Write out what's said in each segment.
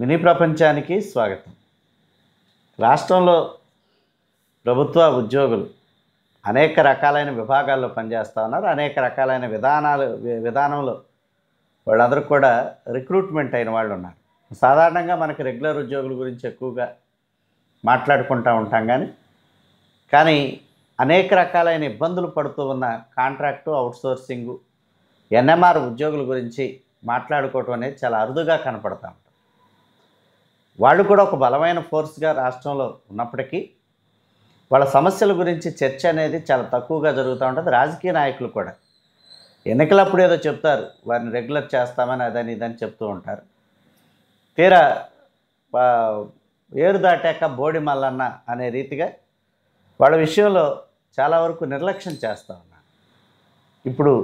Mini ప్రపంచానికి స్వాగతం. రాష్ట్రంలో ప్రభుత్వ ఉద్యోగులు అనేక రకాలైన విభాగాల్లో పనిచేస్తూ ఉన్నారు. అనేక రకాలైన విధానంలో వాళ్ళందరూ కూడా రిక్రూట్మెంట్ అయిన వాళ్ళు ఉన్నారు. సాధారణంగా మనకి రెగ్యులర్ ఉద్యోగుల గురించి ఎక్కువగా మాట్లాడుకుంటూ ఉంటాం. కానీ అనేక రకాలైన ఇబ్బందులు పడుతూ ఉన్న కాంట్రాక్టు, అవుట్సోర్సింగు, ఎన్ఎంఆర్ ఉద్యోగుల గురించి మాట్లాడుకోవటం అనేది చాలా అరుదుగా కనపడతా ఉంటుంది. వాళ్ళు కూడా ఒక బలమైన ఫోర్స్గా రాష్ట్రంలో ఉన్నప్పటికీ వాళ్ళ సమస్యల గురించి చర్చ అనేది చాలా తక్కువగా జరుగుతూ ఉంటుంది. రాజకీయ నాయకులు కూడా ఎన్నికలప్పుడు ఏదో చెప్తారు, వారిని రెగ్యులర్ చేస్తామని అదని ఇదని చెప్తూ ఉంటారు. తీరా ఏరు దాటాక బోడి మల్లన్న అనే రీతిగా వాళ్ళ విషయంలో చాలా వరకు నిర్లక్ష్యం చేస్తూ ఉన్నారు. ఇప్పుడు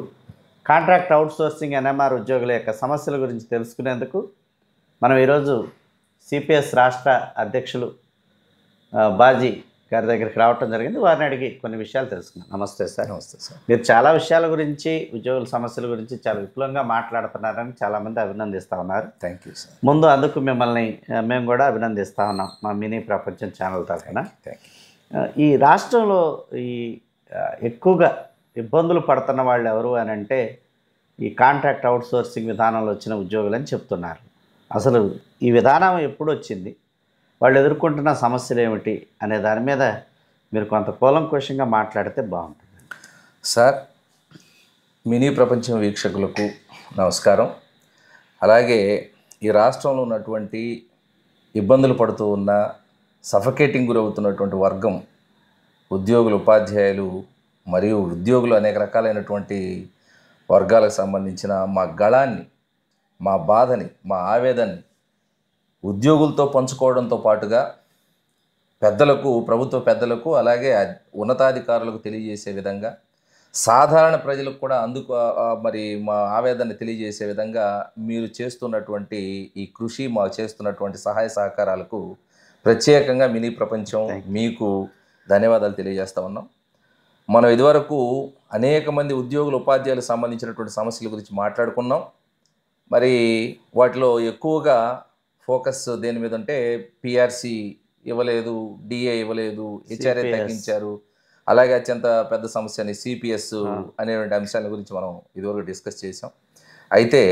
కాంట్రాక్ట్ అవుట్సోర్సింగ్ ఎన్ఎంఆర్ ఉద్యోగుల యొక్క సమస్యల గురించి తెలుసుకునేందుకు మనం ఈరోజు సిపిఎస్ రాష్ట్ర అధ్యక్షులు బాజీ గారి దగ్గరికి రావటం జరిగింది. వారిని అడిగి కొన్ని విషయాలు తెలుసుకున్నాం. నమస్తే సార్. నమస్తే సార్. మీరు చాలా విషయాల గురించి, ఉద్యోగుల సమస్యల గురించి చాలా విపులంగా మాట్లాడుతున్నారని చాలామంది అభినందిస్తూ ఉన్నారు. Thank you sir. ముందు అందుకు మిమ్మల్ని మేము కూడా అభినందిస్తూ ఉన్నాం మా మినీ ప్రపంచం ఛానల్ తరఫున. ఈ రాష్ట్రంలో ఈ ఎక్కువగా ఇబ్బందులు పడుతున్న వాళ్ళు ఎవరు అని అంటే ఈ కాంట్రాక్ట్ అవుట్సోర్సింగ్ విధానంలో వచ్చిన ఉద్యోగులని చెప్తున్నారు. అసలు ఈ విధానం ఎప్పుడు వచ్చింది, వాళ్ళు ఎదుర్కొంటున్న సమస్యలు ఏమిటి అనే దాని మీద మీరు కొంత కూలంకషంగా మాట్లాడితే బాగుంటుంది సార్. మినీ ప్రపంచం వీక్షకులకు నమస్కారం. అలాగే ఈ రాష్ట్రంలో ఉన్నటువంటి ఇబ్బందులు పడుతూ ఉన్న, సఫకేటింగ్ గురవుతున్నటువంటి వర్గం ఉద్యోగులు, ఉపాధ్యాయులు మరియు ఉద్యోగులు, అనేక రకాలైనటువంటి వర్గాలకు సంబంధించిన మా గళాన్ని, మా బాధని, మా ఆవేదనని ఉద్యోగులతో పంచుకోవడంతో పాటుగా పెద్దలకు, ప్రభుత్వ పెద్దలకు, అలాగే ఉన్నతాధికారులకు తెలియజేసే విధంగా, సాధారణ ప్రజలకు కూడా మరి మా ఆవేదనని తెలియజేసే విధంగా మీరు చేస్తున్నటువంటి ఈ కృషి, మాకు చేస్తున్నటువంటి సహాయ సహకారాలకు ప్రత్యేకంగా మినీ ప్రపంచం మీకు ధన్యవాదాలు తెలియజేస్తా ఉన్నాం. మనం ఇదివరకు అనేక మంది ఉద్యోగులు, ఉపాధ్యాయులకు సంబంధించినటువంటి సమస్యల గురించి మాట్లాడుకున్నాం. మరి వాటిలో ఎక్కువగా ఫోకస్ దేని మీద అంటే పిఆర్సి ఇవ్వలేదు, డిఏ ఇవ్వలేదు, హెచ్ఆర్ఏ తగ్గించారు, అలాగే అత్యంత పెద్ద సమస్య అని సిపిఎస్ అనేటువంటి అంశాల గురించి మనం ఇదివరకు డిస్కస్ చేసాం. అయితే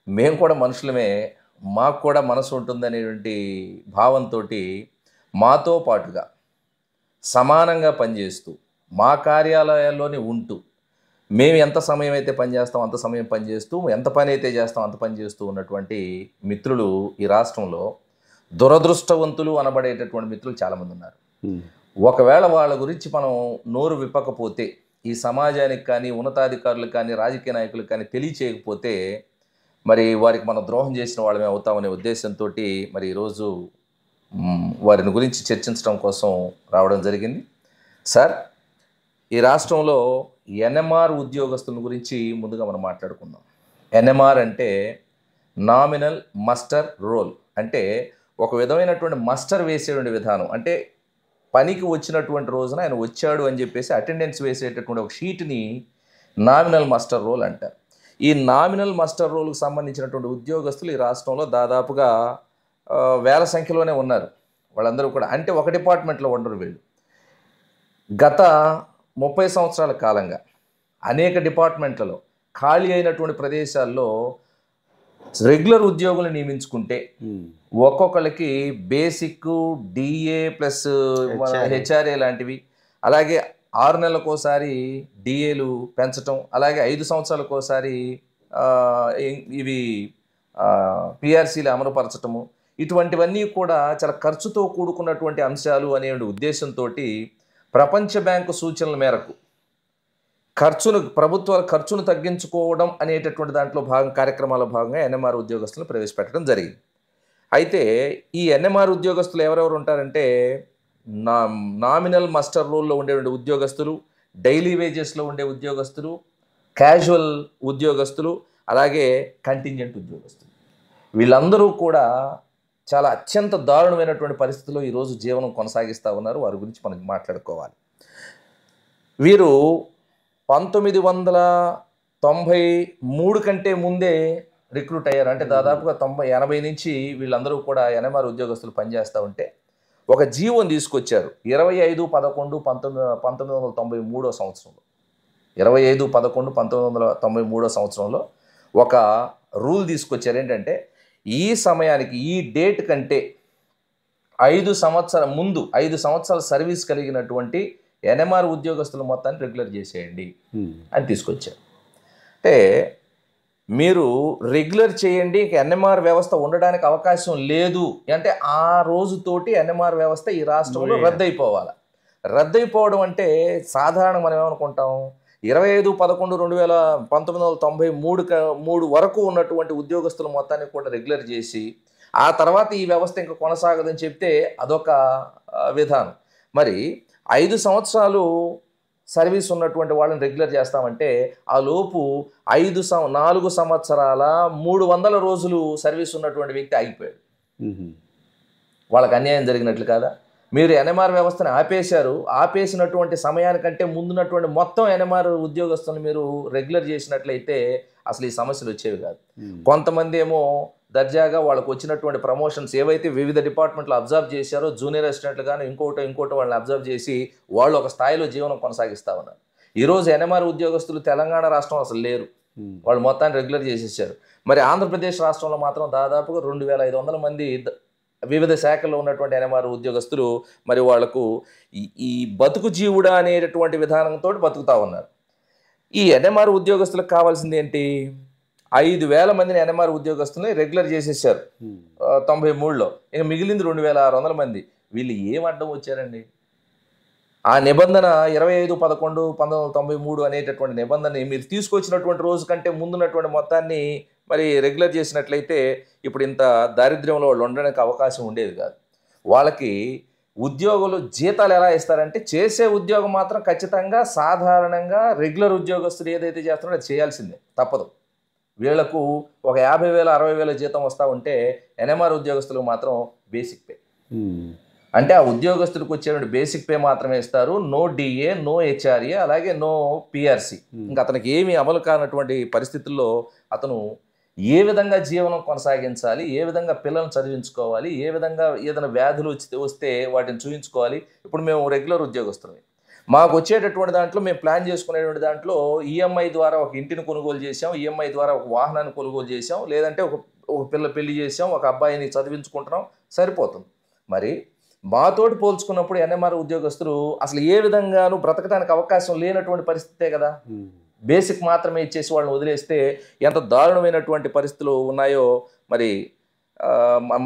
మేము కూడా మనుషులమే, మాకు కూడా మనసు ఉంటుందనేటువంటి భావంతో మాతో పాటుగా సమానంగా పనిచేస్తూ, మా కార్యాలయాల్లోనే ఉంటూ, మేము ఎంత సమయం అయితే పనిచేస్తాం అంత సమయం పనిచేస్తూ, ఎంత పని అయితే చేస్తాం అంత పని చేస్తూ ఉన్నటువంటి మిత్రులు ఈ రాష్ట్రంలో, దురదృష్టవంతులు అనబడేటటువంటి మిత్రులు చాలామంది ఉన్నారు. ఒకవేళ వాళ్ళ గురించి మనం నోరు విప్పకపోతే, ఈ సమాజానికి కానీ, ఉన్నతాధికారులకు కానీ, రాజకీయ నాయకులకు కానీ తెలియచేయకపోతే మరి వారికి మనం ద్రోహం చేసిన వాళ్ళమే అవుతామనే ఉద్దేశంతో మరి ఈరోజు వారిని గురించి చర్చించడం కోసం రావడం జరిగింది. సార్, ఈ రాష్ట్రంలో ఎన్ఎంఆర్ ఉద్యోగస్తుల గురించి ముందుగా మనం మాట్లాడుకుందాం. ఎన్ఎంఆర్ అంటే నామినల్ మస్టర్ రోల్, అంటే ఒక విధమైనటువంటి మస్టర్ వేసేటువంటి విధానం. అంటే పనికి వచ్చినటువంటి రోజున ఆయన వచ్చాడు అని చెప్పేసి అటెండెన్స్ వేసేటటువంటి ఒక షీట్ని నామినల్ మస్టర్ రోల్ అంటారు. ఈ నామినల్ మస్టర్ రోల్కి సంబంధించినటువంటి ఉద్యోగస్తులు ఈ రాష్ట్రంలో దాదాపుగా వేల సంఖ్యలోనే ఉన్నారు. వాళ్ళందరూ కూడా, అంటే ఒక డిపార్ట్మెంట్లో ఉండరు వీళ్ళు. గత 30 సంవత్సరాల కాలంగా అనేక డిపార్ట్మెంట్లలో ఖాళీ అయినటువంటి ప్రదేశాల్లో రెగ్యులర్ ఉద్యోగులను నియమించుకుంటే ఒక్కొక్కరికి బేసిక్, డిఏ ప్లస్ హెచ్ఆర్ఏ లాంటివి, అలాగే 6 నెలలకోసారి డిఏలు పెంచటం, అలాగే 5 సంవత్సరాలకోసారి ఇవి పిఆర్సీలు అమలుపరచటము, ఇటువంటివన్నీ కూడా చాలా ఖర్చుతో కూడుకున్నటువంటి అంశాలు అనే ఉద్దేశంతో ప్రపంచ బ్యాంకు సూచనల మేరకు ప్రభుత్వాల ఖర్చును తగ్గించుకోవడం అనేటటువంటి దాంట్లో కార్యక్రమాల భాగంగా ఎన్ఎంఆర్ ఉద్యోగస్తులను ప్రవేశపెట్టడం జరిగింది. అయితే ఈ ఎన్ఎంఆర్ ఉద్యోగస్తులు ఎవరెవరు ఉంటారంటే నామినల్ మస్టర్ రోల్లో ఉండే ఉద్యోగస్తులు, డైలీ వేజెస్లో ఉండే ఉద్యోగస్తులు, క్యాజువల్ ఉద్యోగస్తులు, అలాగే కంటింజెంట్ ఉద్యోగస్తులు. వీళ్ళందరూ కూడా చాలా అత్యంత దారుణమైనటువంటి పరిస్థితుల్లో ఈరోజు జీవనం కొనసాగిస్తూ ఉన్నారు. వారి గురించి మనం మాట్లాడుకోవాలి. వీరు 1993 కంటే ముందే రిక్రూట్ అయ్యారు. అంటే దాదాపుగా 80 నుంచి వీళ్ళందరూ కూడా ఎన్ఎంఆర్ ఉద్యోగస్తులు పనిచేస్తూ ఉంటే ఒక జీవోని తీసుకొచ్చారు 25/11/1993 సంవత్సరంలో. 25/11/1993 సంవత్సరంలో ఒక రూల్ తీసుకొచ్చారు. ఏంటంటే ఈ సమయానికి ఈ డేట్ కంటే 5 సంవత్సరాల సర్వీస్ కలిగినటువంటి ఎన్ఎంఆర్ ఉద్యోగస్తుల మొత్తాన్ని రెగ్యులర్ చేసేయండి అని తీసుకొచ్చారు. అంటే మీరు రెగ్యులర్ చేయండి, ఎన్ఎంఆర్ వ్యవస్థ ఉండడానికి అవకాశం లేదు అంటే ఆ రోజుతోటి ఎన్ఎంఆర్ వ్యవస్థ ఈ రాష్ట్రంలో రద్దయిపోవాలి. రద్దయిపోవడం అంటే సాధారణ మనం ఏమనుకుంటాం, 25/11/1993 వరకు ఉన్నటువంటి ఉద్యోగస్తుల మొత్తాన్ని కూడా రెగ్యులర్ చేసి ఆ తర్వాత ఈ వ్యవస్థ ఇంకా కొనసాగదని చెప్తే అదొక విధానం. మరి 5 సంవత్సరాలు సర్వీస్ ఉన్నటువంటి వాళ్ళని రెగ్యులర్ చేస్తామంటే ఆ లోపు 4 సంవత్సరాల 300 రోజులు సర్వీస్ ఉన్నటువంటి వ్యక్తి ఆగిపోయాడు. వాళ్ళకి అన్యాయం జరిగినట్లు కాదా? మీరు ఎన్ఎంఆర్ వ్యవస్థను ఆపేశారు. ఆపేసినటువంటి సమయానికంటే ముందున్నటువంటి మొత్తం ఎన్ఎంఆర్ ఉద్యోగస్తులను మీరు రెగ్యులర్ చేసినట్లయితే అసలు ఈ సమస్యలు వచ్చేవి కాదు. కొంతమంది ఏమో దర్జాగా వాళ్ళకు వచ్చినటువంటి ప్రమోషన్స్ ఏవైతే వివిధ డిపార్ట్మెంట్లు అబ్జర్వ్ చేశారో జూనియర్ అసిస్టెంట్లు కానీ ఇంకోటి వాళ్ళని అబ్జర్వ్ చేసి వాళ్ళు ఒక స్థాయిలో జీవనం కొనసాగిస్తా ఉన్నారు. ఈరోజు ఎన్ఎంఆర్ ఉద్యోగస్తులు తెలంగాణ రాష్ట్రం అసలు లేరు, వాళ్ళు మొత్తాన్ని రెగ్యులర్ చేసేసారు. మరి ఆంధ్రప్రదేశ్ రాష్ట్రంలో మాత్రం దాదాపుగా 2500 మంది వివిధ శాఖల్లో ఉన్నటువంటి ఎన్ఎంఆర్ ఉద్యోగస్తులు మరి వాళ్లకు ఈ బతుకు జీవుడా అనేటటువంటి విధానంతో బతుకుతా ఉన్నారు. ఈ ఎన్ఎంఆర్ ఉద్యోగస్తులకు కావాల్సింది ఏంటి? 5000 మందిని ఎన్ఎంఆర్ ఉద్యోగస్తుల్ని రెగ్యులర్ చేసేసారు 93లో. ఇక మిగిలింది 2600 మంది. వీళ్ళు ఏం అడ్డం వచ్చారండి? ఆ నిబంధన 25/11/1993 అనేటటువంటి నిబంధనని మీరు తీసుకొచ్చినటువంటి రోజు కంటే ముందున్నటువంటి మొత్తాన్ని మరి రెగ్యులర్ చేసినట్లయితే ఇప్పుడు ఇంత దారిద్ర్యంలో వాళ్ళు ఉండడానికి అవకాశం ఉండేది కాదు. వాళ్ళకి ఉద్యోగులు జీతాలు ఎలా ఇస్తారంటే చేసే ఉద్యోగం మాత్రం ఖచ్చితంగా సాధారణంగా రెగ్యులర్ ఉద్యోగస్తులు ఏదైతే చేస్తున్నారో అది చేయాల్సిందే, తప్పదు. వీళ్లకు ఒక 50,000 60,000 జీతం వస్తూ ఉంటే ఎన్ఎంఆర్ ఉద్యోగస్తులకు మాత్రం బేసిక్ పే. అంటే ఆ ఉద్యోగస్తులకు వచ్చేటువంటి బేసిక్ పే మాత్రమే ఇస్తారు. నో డిఏ, నో హెచ్ఆర్ఏ, అలాగే నో పిఆర్సి. ఇంకా అతనికి ఏమీ అమలు కానటువంటి పరిస్థితుల్లో అతను ఏ విధంగా జీవనం కొనసాగించాలి, ఏ విధంగా పిల్లల్ని చదివించుకోవాలి, ఏ విధంగా ఏదైనా వ్యాధులు వస్తే వాటిని చూయించుకోవాలి. ఇప్పుడు మేము రెగ్యులర్ ఉద్యోగస్తులమే, మాకు వచ్చేటటువంటి దాంట్లో మేము ప్లాన్ చేసుకునేటువంటి దాంట్లో ఈఎంఐ ద్వారా ఒక ఇంటిని కొనుగోలు చేసాం, ఈఎంఐ ద్వారా ఒక వాహనాన్ని కొనుగోలు చేసాం, లేదంటే ఒక పిల్ల పెళ్లి చేసాం, ఒక అబ్బాయిని చదివించుకుంటున్నాం, సరిపోతుంది. మరి మాతోటి పోల్చుకున్నప్పుడు ఎన్ఎంఆర్ ఉద్యోగస్తులు అసలు ఏ విధంగానూ బ్రతకడానికి అవకాశం లేనటువంటి పరిస్థితే కదా. బేసిక్ మాత్రమే ఇచ్చేసి వాళ్ళని వదిలేస్తే ఎంత దారుణమైనటువంటి పరిస్థితులు ఉన్నాయో మరి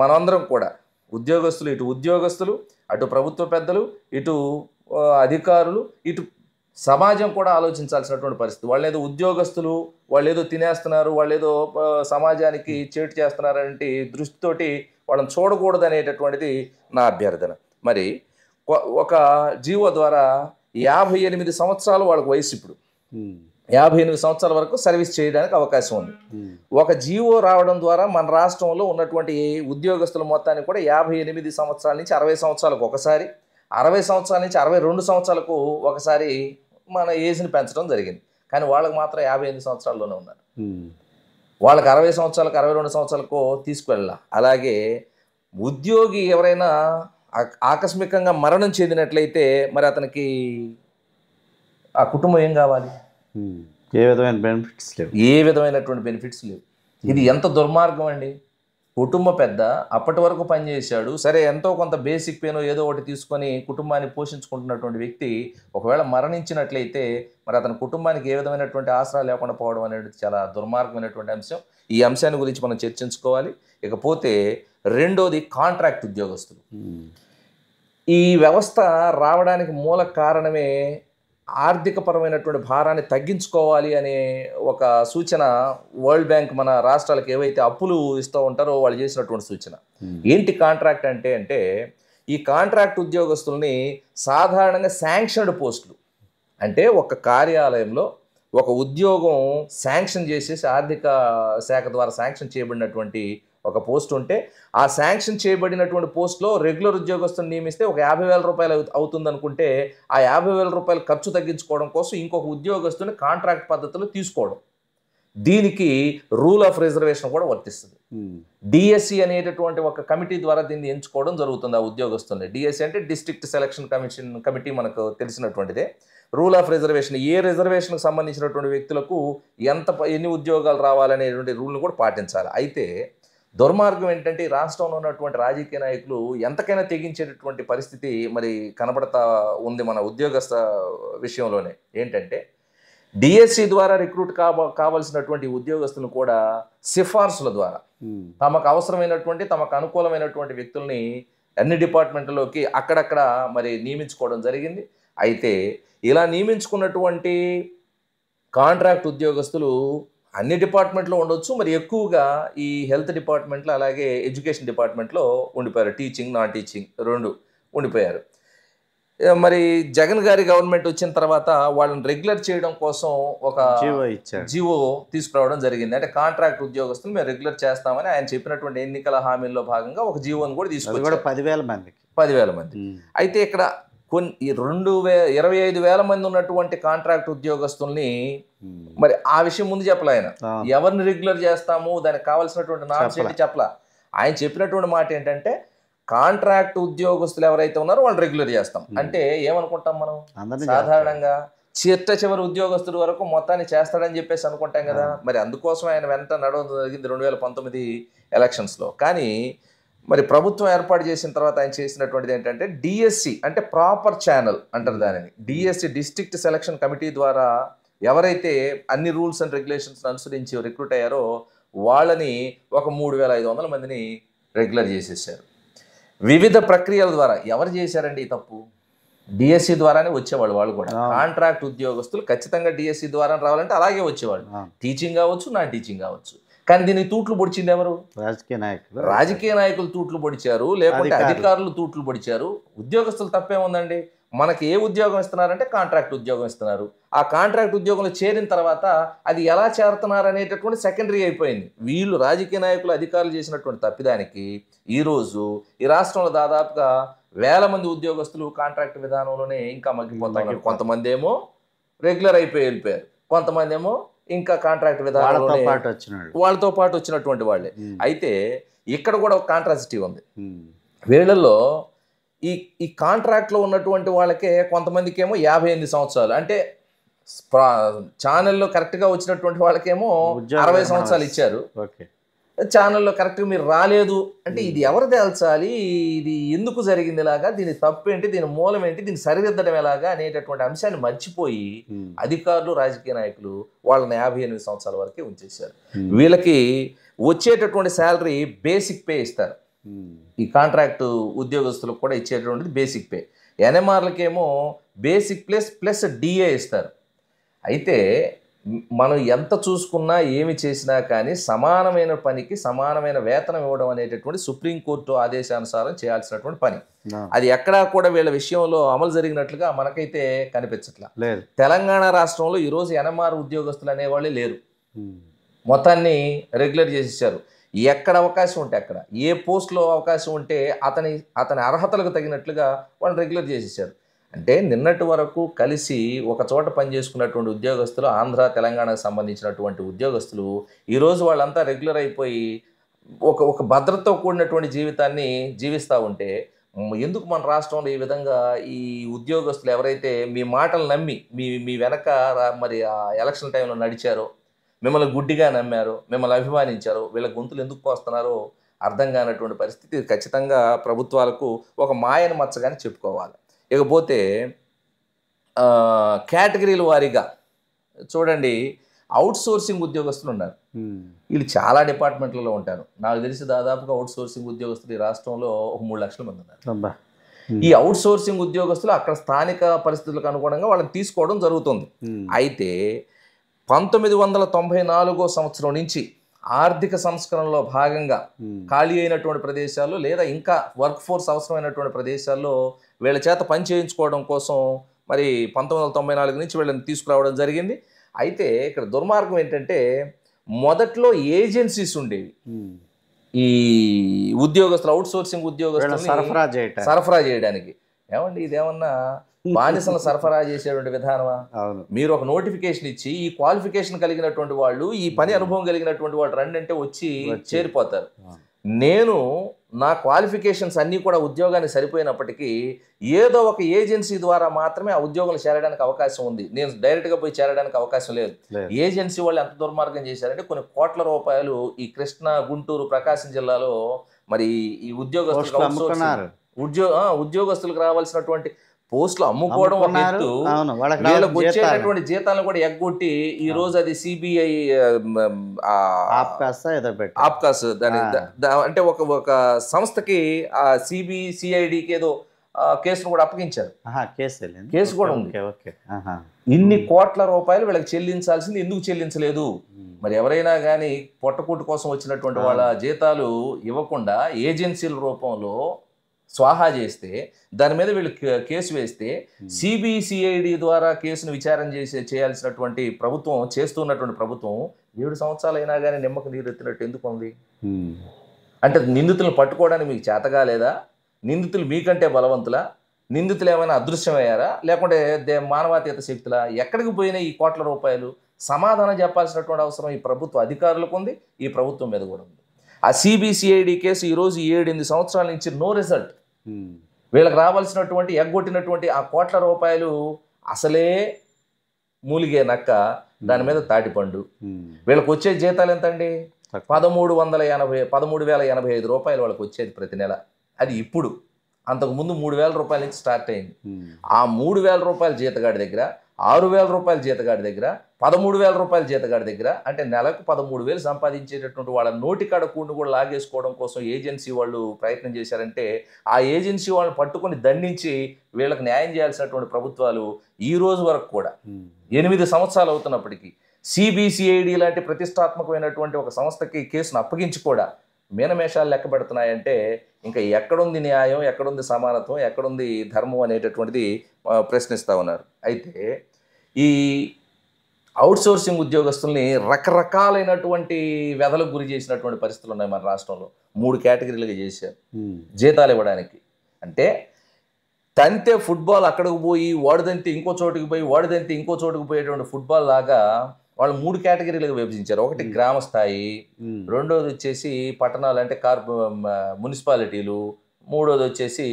మనందరం కూడా ఉద్యోగస్తులు, ఇటు ఉద్యోగస్తులు, అటు ప్రభుత్వ పెద్దలు, ఇటు అధికారులు, ఇటు సమాజం కూడా ఆలోచించాల్సినటువంటి పరిస్థితి. వాళ్ళు ఏదో ఉద్యోగస్తులు వాళ్ళు ఏదో తినేస్తున్నారు, వాళ్ళు ఏదో సమాజానికి చేటు చేస్తున్నారంటే దృష్టితోటి వాళ్ళని చూడకూడదు అనేటటువంటిది నా అభ్యర్థన. మరి ఒక జీవో ద్వారా 58 సంవత్సరాలు వాళ్ళకి వయసు, ఇప్పుడు 58 సంవత్సరాల వరకు సర్వీస్ చేయడానికి అవకాశం ఉంది. ఒక జీవో రావడం ద్వారా మన రాష్ట్రంలో ఉన్నటువంటి ఉద్యోగస్తుల మొత్తాన్ని కూడా 58 సంవత్సరాల నుంచి 60 సంవత్సరాలకు ఒకసారి, 60 సంవత్సరాల నుంచి 62 సంవత్సరాలకు ఒకసారి మన ఏజ్ని పెంచడం జరిగింది. కానీ వాళ్ళకి మాత్రం 58 సంవత్సరాల్లోనే ఉన్నారు. వాళ్ళకి 60 సంవత్సరాలకు 62 సంవత్సరాలకు తీసుకువెళ్ళాల. అలాగే ఉద్యోగి ఎవరైనా ఆకస్మికంగా మరణం చెందినట్లయితే మరి అతనికి ఆ కుటుంబం ఏం కావాలి? ఏ విధమైన బెనిఫిట్స్ లేవు, ఏ విధమైనటువంటి బెనిఫిట్స్ లేవు. ఇది ఎంత దుర్మార్గం అండి. కుటుంబ పెద్ద అప్పటి వరకు పనిచేశాడు, సరే ఎంతో కొంత బేసిక్ పేనో ఏదో ఒకటి తీసుకొని కుటుంబాన్ని పోషించుకుంటున్నటువంటి వ్యక్తి ఒకవేళ మరణించినట్లయితే మరి అతని కుటుంబానికి ఏ విధమైనటువంటి ఆసరా లేకుండా పోవడం అనేది చాలా దుర్మార్గమైనటువంటి అంశం. ఈ అంశాన్ని గురించి మనం చర్చించుకోవాలి. ఇకపోతే రెండోది కాంట్రాక్ట్ ఉద్యోగస్తులు. ఈ వ్యవస్థ రావడానికి మూల కారణమే ఆర్థికపరమైనటువంటి భారాన్ని తగ్గించుకోవాలి అనే ఒక సూచన వరల్డ్ బ్యాంక్ మన రాష్ట్రాలకు ఏవైతే అప్పులు ఇస్తూ ఉంటారో వాళ్ళు చేసినటువంటి సూచన. ఏంటి కాంట్రాక్ట్ అంటే ఈ కాంట్రాక్ట్ ఉద్యోగస్తుల్ని సాధారణంగా శాంక్షన్డ్ పోస్టులు, అంటే ఒక కార్యాలయంలో ఒక ఉద్యోగం శాంక్షన్ చేసేసి ఆర్థిక శాఖ ద్వారా శాంక్షన్ చేయబడినటువంటి ఒక పోస్ట్ ఉంటే ఆ శాంక్షన్ చేయబడినటువంటి పోస్ట్లో రెగ్యులర్ ఉద్యోగస్తుని నియమిస్తే ఒక 50,000 రూపాయలు అవుతుంది అనుకుంటే ఆ 50,000 రూపాయలు ఖర్చు తగ్గించుకోవడం కోసం ఇంకొక ఉద్యోగస్తుని కాంట్రాక్ట్ పద్ధతిలో తీసుకోవడం. దీనికి రూల్ ఆఫ్ రిజర్వేషన్ కూడా వర్తిస్తుంది. డిఎస్సి అనేటటువంటి ఒక కమిటీ ద్వారా దీన్ని ఎంచుకోవడం జరుగుతుంది ఆ ఉద్యోగస్తుల్ని. డిఎస్సి అంటే డిస్ట్రిక్ట్ సెలక్షన్ కమిటీ మనకు తెలిసినటువంటిదే. రూల్ ఆఫ్ రిజర్వేషన్, ఏ రిజర్వేషన్కి సంబంధించినటువంటి వ్యక్తులకు ఎన్ని ఉద్యోగాలు రావాలనేటువంటి రూల్ని కూడా పాటించాలి. అయితే దుర్మార్గం ఏంటంటే ఈ రాష్ట్రంలో ఉన్నటువంటి రాజకీయ నాయకులు ఎంతకైనా తెగించేటటువంటి పరిస్థితి మరి కనబడతా ఉంది మన ఉద్యోగస్థ విషయంలోనే. ఏంటంటే డిఎస్సి ద్వారా రిక్రూట్ కావాల్సినటువంటి ఉద్యోగస్తులను కూడా సిఫార్సుల ద్వారా తమకు అవసరమైనటువంటి తమకు అనుకూలమైనటువంటి వ్యక్తుల్ని అన్ని డిపార్ట్మెంట్లలోకి అక్కడక్కడ మరి నియమించుకోవడం జరిగింది. అయితే ఇలా నియమించుకున్నటువంటి కాంట్రాక్ట్ ఉద్యోగస్తులు అన్ని డిపార్ట్మెంట్లో ఉండొచ్చు, మరి ఎక్కువగా ఈ హెల్త్ డిపార్ట్మెంట్లో అలాగే ఎడ్యుకేషన్ డిపార్ట్మెంట్లో ఉండిపోయారు. టీచింగ్, నాన్ టీచింగ్ రెండు ఉండిపోయారు. మరి జగన్ గారి గవర్నమెంట్ వచ్చిన తర్వాత వాళ్ళని రెగ్యులర్ చేయడం కోసం ఒక జీవో తీసుకురావడం జరిగింది. అంటే కాంట్రాక్ట్ ఉద్యోగస్తులు మేము రెగ్యులర్ చేస్తామని ఆయన చెప్పినటువంటి ఎన్నికల హామీల్లో భాగంగా ఒక జీవోని కూడా తీసుకొచ్చారు. 10,000 మంది. అయితే ఇక్కడ 25,000 మంది ఉన్నటువంటి కాంట్రాక్ట్ ఉద్యోగస్తుల్ని మరి ఆ విషయం ముందు చెప్పలే ఆయన. ఎవరిని రెగ్యులర్ చేస్తాము, దానికి కావాల్సినటువంటి నామ్స్ ఏంటి చెప్పలా. ఆయన చెప్పినటువంటి మాట ఏంటంటే కాంట్రాక్ట్ ఉద్యోగస్తులు ఎవరైతే ఉన్నారో వాళ్ళు రెగ్యులర్ చేస్తాం. అంటే ఏమనుకుంటాం మనం సాధారణంగా చివరి ఉద్యోగస్తుల వరకు మొత్తాన్ని చేస్తాడని చెప్పేసి అనుకుంటాం కదా. మరి అందుకోసం ఆయన వెంట నడవడం జరిగింది 2019 ఎలక్షన్స్లో. కానీ మరి ప్రభుత్వం ఏర్పాటు చేసిన తర్వాత ఆయన చేసినటువంటిది ఏంటంటే డిఎస్సి అంటే ప్రాపర్ ఛానల్ అంటారు దానిని. డిఎస్సి డిస్ట్రిక్ట్ సెలక్షన్ కమిటీ ద్వారా ఎవరైతే అన్ని రూల్స్ అండ్ రెగ్యులేషన్స్ అనుసరించి రిక్రూట్ అయ్యారో వాళ్ళని ఒక 3,500 మందిని రెగ్యులర్ చేసేసారు. వివిధ ప్రక్రియల ద్వారా ఎవరు చేశారండి ఈ తప్పు? డిఎస్సి ద్వారానే వచ్చేవాళ్ళు. వాళ్ళు కూడా కాంట్రాక్ట్ ఉద్యోగస్తులు ఖచ్చితంగా డిఎస్సి ద్వారా రావాలంటే అలాగే వచ్చేవాళ్ళు. టీచింగ్ కావచ్చు, నాన్ టీచింగ్ కావచ్చు. కానీ దీనికి తూట్లు పొడిచింది ఎవరు? రాజకీయ నాయకులు తూట్లు పొడిచారు, లేకుంటే అధికారులు తూట్లు పొడిచారు. ఉద్యోగస్తులు తప్పేముందండి? మనకి ఏ ఉద్యోగం ఇస్తున్నారంటే కాంట్రాక్ట్ ఉద్యోగం ఇస్తున్నారు. ఆ కాంట్రాక్ట్ ఉద్యోగంలో చేరిన తర్వాత అది ఎలా చేరుతున్నారు అనేటటువంటి సెకండరీ అయిపోయింది. వీళ్ళు రాజకీయ నాయకులు అధికారులు చేసినటువంటి తప్పిదానికి ఈరోజు ఈ రాష్ట్రంలో దాదాపుగా 1,000 మంది ఉద్యోగస్తులు కాంట్రాక్ట్ విధానంలోనే ఇంకా మగ్గిపోతున్నారు. కొంతమంది ఏమో రెగ్యులర్ అయిపోయి వెళ్ళిపోయారు, కొంతమంది ఏమో ఇంకా కాంట్రాక్ట్ విధానంలో వాళ్ళతో పాటు వచ్చినటువంటి వాళ్ళే. అయితే ఇక్కడ కూడా ఒక కాంట్రాసిటీ ఉంది. వీళ్ళల్లో ఈ కాంట్రాక్ట్లో ఉన్నటువంటి వాళ్ళకే కొంతమందికి ఏమో 58 సంవత్సరాలు, అంటే ఛానల్లో కరెక్ట్గా వచ్చినటువంటి వాళ్ళకేమో 60 సంవత్సరాలు ఇచ్చారు. ఛానల్లో కరెక్ట్గా మీరు రాలేదు అంటే ఇది ఎవరు తేల్చాలి? ఇది ఎందుకు జరిగింది ఇలాగా? దీని తప్పు ఏంటి? దీని మూలం ఏంటి? దీన్ని సరిదిద్దడం ఎలాగా అనేటటువంటి అంశాన్ని మర్చిపోయి అధికారులు, రాజకీయ నాయకులు వాళ్ళని 58 సంవత్సరాల వరకే ఉంచేశారు. వీళ్ళకి వచ్చేటటువంటి శాలరీ బేసిక్ పే ఇస్తారు. ఈ కాంట్రాక్ట్ ఉద్యోగస్తులకు కూడా ఇచ్చేటటువంటిది బేసిక్ పే. ఎన్ఎంఆర్లకేమో బేసిక్ ప్లస్ డిఏ ఇస్తారు. అయితే మనం ఎంత చూసుకున్నా ఏమి చేసినా కానీ సమానమైన పనికి సమానమైన వేతనం ఇవ్వడం అనేటటువంటి సుప్రీంకోర్టు ఆదేశానుసారం చేయాల్సినటువంటి పని. అది ఎక్కడా కూడా వీళ్ళ విషయంలో అమలు జరిగినట్లుగా మనకైతే కనిపించట్లా. తెలంగాణ రాష్ట్రంలో ఈరోజు ఎన్ఎంఆర్ ఉద్యోగస్తులు అనేవాళ్ళే లేరు. మొత్తాన్ని రెగ్యులర్ చేసేసారు. ఎక్కడ అవకాశం ఉంటే అక్కడ, ఏ పోస్ట్లో అవకాశం ఉంటే అతని అర్హతలకు తగినట్లుగా వాళ్ళని రెగ్యులర్ చేసేసారు. అంటే నిన్నటి వరకు కలిసి ఒక చోట పనిచేసుకున్నటువంటి ఉద్యోగస్తులు, ఆంధ్ర తెలంగాణకు సంబంధించినటువంటి ఉద్యోగస్తులు ఈరోజు వాళ్ళంతా రెగ్యులర్ అయిపోయి ఒక భద్రతతో కూడినటువంటి జీవితాన్ని జీవిస్తూ ఉంటే ఎందుకు మన రాష్ట్రంలో ఈ విధంగా ఈ ఉద్యోగస్తులు ఎవరైతే మీ మాటలు నమ్మి మీ వెనక మరి ఆ ఎలక్షన్ టైంలో నడిచారో, మిమ్మల్ని గుడ్డిగా నమ్మారో, మిమ్మల్ని అభిమానించారో, వీళ్ళ గొంతులు ఎందుకు పోస్తున్నారో అర్థం కానటువంటి పరిస్థితి. ఖచ్చితంగా ప్రభుత్వాలకు ఒక మాయను మచ్చగానే చెప్పుకోవాలి. ఇకపోతే కేటగిరీల వారీగా చూడండి, అవుట్ సోర్సింగ్ ఉద్యోగస్తులు ఉన్నారు. వీళ్ళు చాలా డిపార్ట్మెంట్లలో ఉంటారు. నాకు తెలిసి దాదాపుగా అవుట్ సోర్సింగ్ ఉద్యోగస్తులు ఈ రాష్ట్రంలో 3 లక్షల మంది ఉన్నారు. ఈ అవుట్ సోర్సింగ్ ఉద్యోగస్తులు అక్కడ స్థానిక పరిస్థితులకు అనుగుణంగా వాళ్ళని తీసుకోవడం జరుగుతుంది. అయితే 1994 సంవత్సరం నుంచి ఆర్థిక సంస్కరణలో భాగంగా ఖాళీ అయినటువంటి ప్రదేశాల్లో లేదా ఇంకా వర్క్ ఫోర్స్ అవసరమైనటువంటి ప్రదేశాల్లో వీళ్ళ చేత పని చేయించుకోవడం కోసం మరి 1994 నుంచి వీళ్ళని తీసుకురావడం జరిగింది. అయితే ఇక్కడ దుర్మార్గం ఏంటంటే మొదట్లో ఏజెన్సీస్ ఉండేవి ఈ ఉద్యోగస్తులు, అవుట్ సోర్సింగ్ ఉద్యోగస్తులు సరఫరా చేయడానికి. ఏమండి ఇదేమన్నా బానిసలను సరఫరా చేసేటువంటి విధానమా? అవును. మీరు ఒక నోటిఫికేషన్ ఇచ్చి ఈ క్వాలిఫికేషన్ కలిగినటువంటి వాళ్ళు, ఈ పని అనుభవం కలిగినటువంటి వాళ్ళు రండి అంటే వచ్చి చేరిపోతారు. నేను నా క్వాలిఫికేషన్స్ అన్నీ కూడా ఉద్యోగానికి సరిపోయినప్పటికీ ఏదో ఒక ఏజెన్సీ ద్వారా మాత్రమే ఆ ఉద్యోగంలో చేరడానికి అవకాశం ఉంది. నేను డైరెక్ట్గా పోయి చేరడానికి అవకాశం లేదు. ఏజెన్సీ వాళ్ళు ఎంత దుర్మార్గం చేశారంటే కొన్ని కోట్ల రూపాయలు ఈ కృష్ణా, గుంటూరు, ప్రకాశం జిల్లాలో మరి ఈ ఉద్యోగస్తులకు రావాల్సినటువంటి పోస్టులు అమ్ముకోవడం ఒక ఎత్తు, వీళ్ళకి వచ్చేటటువంటి జీతాలను కూడా ఎగ్గొట్టి ఈ రోజు అది సిబిఐ ఆప్కాస్ దాని అంటే ఒక సంస్థకి ఆ సిఐడికి ఏదో కేసును కూడా అప్పగించారు. కేసు కూడా ఉంది. ఇన్ని కోట్ల రూపాయలు వీళ్ళకి చెల్లించాల్సింది ఎందుకు చెల్లించలేదు? మరి ఎవరైనా కానీ పొట్టకూటు కోసం వచ్చినటువంటి వాళ్ళ జీతాలు ఇవ్వకుండా ఏజెన్సీల రూపంలో స్వాహా చేస్తే, దాని మీద వీళ్ళు కేసు వేస్తే సిబిసిఐడి ద్వారా కేసును విచారణ చేయాల్సినటువంటి ప్రభుత్వం, చేస్తున్నటువంటి ప్రభుత్వం 7 సంవత్సరాలు అయినా కానీ నిమ్మకు నీరు ఎత్తినట్టు ఎందుకు ఉంది? అంటే నిందితులను పట్టుకోవడానికి మీకు చేతగాలేదా? నిందితులు మీకంటే బలవంతులా? నిందితులు ఏమైనా అదృశ్యమయ్యారా? లేకుంటే మానవాతీత శక్తులా? ఎక్కడికి పోయినా ఈ కోట్ల రూపాయలు? సమాధానం చెప్పాల్సినటువంటి అవసరం ఈ ప్రభుత్వ అధికారులకు ఉంది, ఈ ప్రభుత్వం మీద కూడా ఉంది. ఆ సిబిసిఐడి కేసు ఈరోజు 7-8 సంవత్సరాల నుంచి నో రిజల్ట్. వీళ్ళకి రావాల్సినటువంటి ఎగ్గొట్టినటువంటి ఆ కోట్ల రూపాయలు అసలే మూలిగే నక్క, దాని మీద తాటిపండు. వీళ్ళకి వచ్చే జీతాలు ఎంతండి? 13,085 రూపాయలు వాళ్ళకి వచ్చేది ప్రతి నెల. అది ఇప్పుడు, అంతకుముందు 3,000 రూపాయల నుంచి స్టార్ట్ అయింది. ఆ 3,000 రూపాయల జీతగాడి దగ్గర, 6,000 రూపాయల జీతగాడి దగ్గర, 13,000 రూపాయల జీతగాడి దగ్గర, అంటే నెలకు 13,000 సంపాదించేటటువంటి వాళ్ళ నోటికాడ కూడిని కూడా లాగేసుకోవడం కోసం ఏజెన్సీ వాళ్ళు ప్రయత్నం చేశారంటే, ఆ ఏజెన్సీ వాళ్ళని పట్టుకొని దండించి వీళ్ళకి న్యాయం చేయాల్సినటువంటి ప్రభుత్వాలు ఈ రోజు వరకు కూడా 8 సంవత్సరాలు అవుతున్నప్పటికీ సిబిసిఐడి లాంటి ప్రతిష్టాత్మకమైనటువంటి ఒక సంస్థకి కేసును అప్పగించి కూడా మీనమేషాలు లెక్క పెడుతున్నాయంటే ఇంకా ఎక్కడుంది న్యాయం, ఎక్కడుంది సమానత్వం, ఎక్కడుంది ధర్మం అనేటటువంటిది ప్రశ్నిస్తూ ఉన్నారు. అయితే ఈ అవుట్సోర్సింగ్ ఉద్యోగస్తుల్ని రకరకాలైనటువంటి వ్యధలకు గురి చేసినటువంటి పరిస్థితులు ఉన్నాయి మన రాష్ట్రంలో. 3 కేటగిరీలుగా చేశారు జీతాలు ఇవ్వడానికి. అంటే తంతే ఫుట్బాల్ అక్కడికి పోయి, వాడుదంతే ఇంకో చోటుకి పోయి, వాడుదంతే ఇంకో చోటుకు పోయేటువంటి ఫుట్బాల్ లాగా వాళ్ళు 3 కేటగిరీలుగా విభజించారు. ఒకటి గ్రామ స్థాయి, రెండోది వచ్చేసి పట్టణాలు అంటే మున్సిపాలిటీలు, మూడోది వచ్చేసి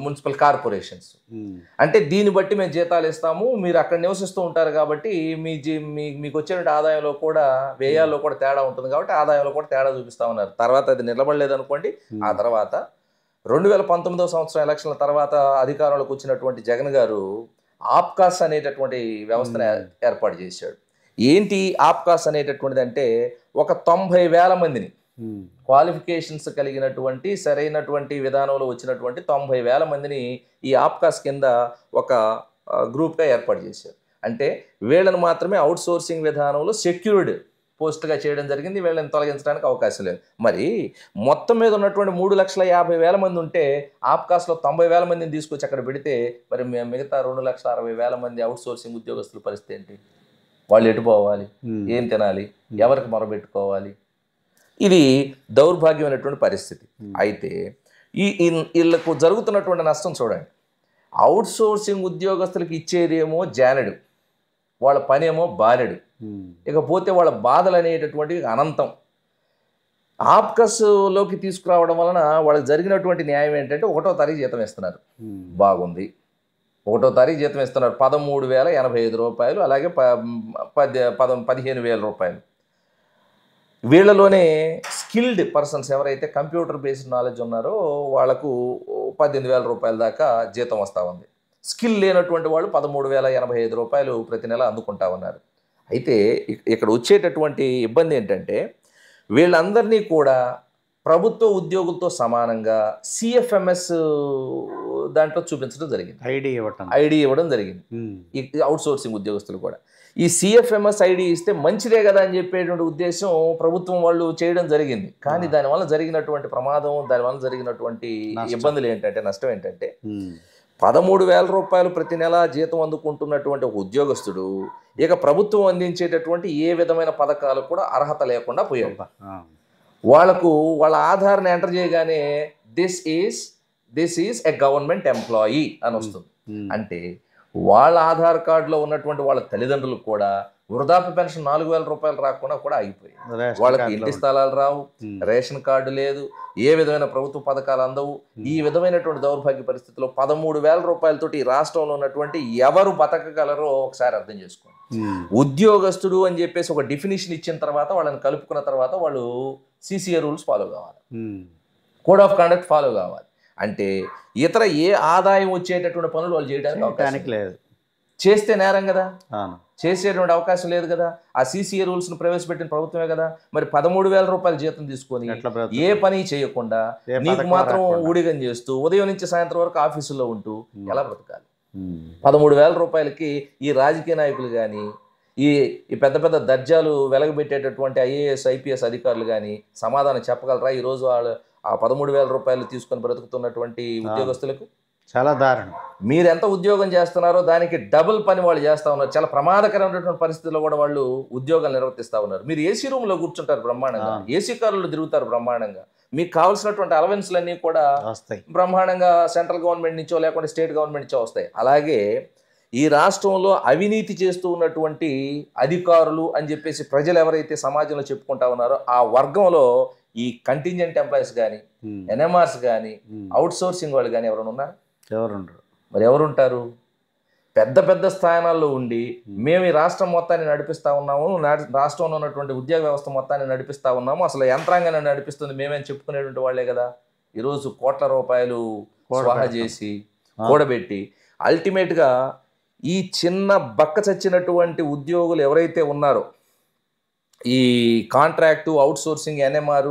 మున్సిపల్ కార్పొరేషన్స్. అంటే దీన్ని బట్టి మేము జీతాలు ఇస్తాము, మీరు అక్కడ నివసిస్తూ ఉంటారు కాబట్టి మీకు వచ్చేటువంటి ఆదాయంలో కూడా, వ్యయాల్లో కూడా తేడా ఉంటుంది కాబట్టి ఆదాయంలో కూడా తేడా చూపిస్తా ఉన్నారు. తర్వాత అది నిలబడలేదు అనుకోండి. ఆ తర్వాత 2019వ సంవత్సరం ఎలక్షన్ల తర్వాత అధికారంలోకి వచ్చినటువంటి జగన్ గారు ఆప్కాస్ అనేటటువంటి వ్యవస్థను ఏర్పాటు చేశాడు. ఏంటి ఆప్కాస్ అనేటటువంటిది అంటే, ఒక 90,000 మందిని క్వాలిఫికేషన్స్ కలిగినటువంటి సరైనటువంటి విధానంలో వచ్చినటువంటి 90,000 మందిని ఈ ఆప్కాస్ కింద ఒక గ్రూప్గా ఏర్పాటు చేశారు. అంటే వీళ్ళని మాత్రమే అవుట్ సోర్సింగ్ విధానంలో సెక్యూర్డ్ పోస్ట్గా చేయడం జరిగింది. వీళ్ళని తొలగించడానికి అవకాశం లేదు. మరి మొత్తం మీద ఉన్నటువంటి 3,50,000 మంది ఉంటే ఆప్కాస్లో 90,000 మందిని తీసుకొచ్చి అక్కడ పెడితే మరి మిగతా 2,60,000 మంది అవుట్ సోర్సింగ్ ఉద్యోగస్తుల పరిస్థితి ఏంటి? వాళ్ళు ఎటు పోవాలి? ఏం తినాలి? ఎవరికి మొరబెట్టుకోవాలి? ఇది దౌర్భాగ్యమైనటువంటి పరిస్థితి. అయితే వీళ్ళకు జరుగుతున్నటువంటి నష్టం చూడండి. అవుట్ సోర్సింగ్ ఉద్యోగస్తులకు ఇచ్చేదేమో జానెడు, వాళ్ళ పనేమో బారెడు, ఇకపోతే వాళ్ళ బాధలు అనేటటువంటివి అనంతం. ఆప్కాస్లోకి తీసుకురావడం వలన వాళ్ళకి జరిగినటువంటి న్యాయం ఏంటంటే 1వ తారీఖు జీతం ఇస్తున్నారు. బాగుంది, 1వ తారీఖు జీతం ఇస్తున్నారు 13,085 రూపాయలు, అలాగే 15,000 రూపాయలు. వీళ్ళలోనే స్కిల్డ్ పర్సన్స్ ఎవరైతే కంప్యూటర్ బేస్డ్ నాలెడ్జ్ ఉన్నారో వాళ్ళకు 18,000 రూపాయల దాకా జీతం వస్తూ ఉంది. స్కిల్ లేనటువంటి వాళ్ళు 13,085 రూపాయలు ప్రతి నెల అందుకుంటా ఉన్నారు. అయితే ఇక్కడ వచ్చేటటువంటి ఇబ్బంది ఏంటంటే, వీళ్ళందరినీ కూడా ప్రభుత్వ ఉద్యోగులతో సమానంగా సిఎఫ్ఎంఎస్ దాంట్లో చూపించడం జరిగింది, ఐడి ఇవ్వడం జరిగింది ఈ అవుట్ సోర్సింగ్ ఉద్యోగస్తులు కూడా. ఈ సిఎఫ్ఎంఎస్ ఐడి ఇస్తే మంచిదే కదా అని చెప్పేటువంటి ఉద్దేశం ప్రభుత్వం వాళ్ళు చేయడం జరిగింది. కానీ దానివల్ల జరిగినటువంటి ప్రమాదం, దానివల్ల జరిగినటువంటి ఇబ్బందులు ఏంటంటే, నష్టం ఏంటంటే, 13,000 రూపాయలు ప్రతి నెల జీతం అందుకుంటున్నటువంటి ఒక ఉద్యోగస్తుడు ఇక ప్రభుత్వం అందించేటటువంటి ఏ విధమైన పథకాలు కూడా అర్హత లేకుండా పోయాడు. వాళ్ళకు వాళ్ళ ఆధార్ని ఎంటర్ చేయగానే this is a government employee అని వస్తుంది. అంటే వాళ్ళ ఆధార్ కార్డులో ఉన్నటువంటి వాళ్ళ తల్లిదండ్రులకు కూడా వృద్ధాప్య పెన్షన్ 4,000 రూపాయలు రాకుండా కూడా ఆగిపోయింది. వాళ్ళకి ఇంటి స్థలాలు రావు, రేషన్ కార్డు లేదు, ఏ విధమైన ప్రభుత్వ పథకాలు అందవు. ఈ విధమైనటువంటి దౌర్భాగ్య పరిస్థితిలో 13,000 రూపాయలతోటి ఈ రాష్ట్రంలో ఉన్నటువంటి ఎవరు బతకగలరో ఒకసారి అర్థం చేసుకోండి. ఉద్యోగస్తుడు అని చెప్పేసి ఒక డెఫినేషన్ ఇచ్చిన తర్వాత వాళ్ళని కలుపుకున్న తర్వాత వాళ్ళు CCA రూల్స్ ఫాలో కావాలి, కోడ్ ఆఫ్ కండక్ట్ ఫాలో కావాలి. అంటే ఇతర ఏ ఆదాయం వచ్చేటటువంటి పనులు వాళ్ళు చేయడానికి అవకాశం లేదు. చేస్తే నేరం కదా, చేసేటువంటి అవకాశం లేదు కదా. ఆ CCA రూల్స్ను ప్రవేశపెట్టిన ప్రభుత్వమే కదా. మరి 13,000 రూపాయల జీతం తీసుకొని ఏ పని చేయకుండా నీకు మాత్రం ఊడిగం చేస్తూ ఉదయం నుంచి సాయంత్రం వరకు ఆఫీసులో ఉంటూ ఎలా బ్రతకాలి? 13,000 రూపాయలకి ఈ రాజకీయ నాయకులు కానీ, ఈ పెద్ద పెద్ద దర్జాలు వెలగబెట్టేటటువంటి IAS IPS అధికారులు కానీ సమాధానం చెప్పగలరా ఈరోజు వాళ్ళు ఆ 13,000 రూపాయలు తీసుకొని బ్రతుకుతున్నటువంటి ఉద్యోగస్తులకు? చాలా దారుణం. మీరు ఎంత ఉద్యోగం చేస్తున్నారో దానికి డబుల్ పని వాళ్ళు చేస్తూ ఉన్నారు. చాలా ప్రమాదకరమైనటువంటి పరిస్థితుల్లో కూడా వాళ్ళు ఉద్యోగాలు నిర్వర్తిస్తూ ఉన్నారు. మీరు AC రూమ్లో కూర్చుంటారు బ్రహ్మాండంగా, AC కార్లలో తిరుగుతారు బ్రహ్మాండంగా, మీకు కావాల్సినటువంటి అలవెన్స్లన్నీ కూడా వస్తాయి బ్రహ్మాండంగా, సెంట్రల్ గవర్నమెంట్ నుంచో లేకుంటే స్టేట్ గవర్నమెంట్ నుంచో వస్తాయి. అలాగే ఈ రాష్ట్రంలో అవినీతి చేస్తూ ఉన్నటువంటి అధికారులు అని చెప్పేసి ప్రజలు ఎవరైతే సమాజంలో చెప్పుకుంటా ఉన్నారో ఆ వర్గంలో ఈ కంటింజెంట్ ఎంప్లాయీస్ కానీ, NMRs కానీ, అవుట్ సోర్సింగ్ వాళ్ళు కానీ ఎవరైనా ఉన్నారు? ఎవరుండరు. మరి ఎవరుంటారు? పెద్ద పెద్ద స్థానాల్లో ఉండి మేము ఈ రాష్ట్రం మొత్తాన్ని నడిపిస్తూ ఉన్నాము, రాష్ట్రంలో ఉన్నటువంటి ఉద్యోగ వ్యవస్థ మొత్తాన్ని నడిపిస్తూ ఉన్నాము, అసలు యంత్రాంగాన్ని నడిపిస్తుంది మేమేం చెప్పుకునేటువంటి వాళ్ళే కదా. ఈరోజు కోట్ల రూపాయలు స్వాహా చేసి కూడబెట్టి అల్టిమేట్గా ఈ చిన్న బక్క చచ్చినటువంటి ఉద్యోగులు ఎవరైతే ఉన్నారో, ఈ కాంట్రాక్టు, అవుట్ సోర్సింగ్, NMR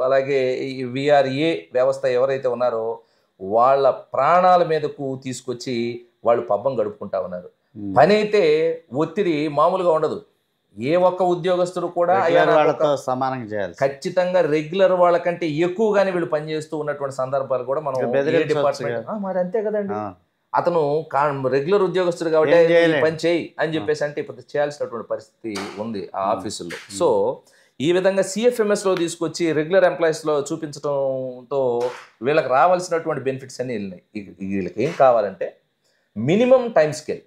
అలాగే ఈ VRA వ్యవస్థ ఎవరైతే ఉన్నారో వాళ్ళ ప్రాణాల మీదకు తీసుకొచ్చి వాళ్ళు పబ్బం గడుపుకుంటా ఉన్నారు. పని అయితే ఒత్తిడి మామూలుగా ఉండదు. ఏ ఒక్క ఉద్యోగస్తుడు కూడా సమానంగా చేయాలి. ఖచ్చితంగా రెగ్యులర్ వాళ్ళకంటే ఎక్కువగానే వీళ్ళు పనిచేస్తూ ఉన్నటువంటి సందర్భాలు కూడా మనం డిపార్ట్మెంట్ మరి అంతే కదండి. అతను రెగ్యులర్ ఉద్యోగస్తుడు కాబట్టి పని చేయి అని చెప్పేసి అంటే ఇప్పుడు చేయాల్సినటువంటి పరిస్థితి ఉంది ఆ ఆఫీసుల్లో. సో ఈ విధంగా CFMSలో తీసుకొచ్చి రెగ్యులర్ ఎంప్లాయీస్లో చూపించడంతో వీళ్ళకి రావాల్సినటువంటి బెనిఫిట్స్ అన్నీ వెళ్ళినాయి. వీళ్ళకి ఏం కావాలంటే మినిమం టైం స్కేల్.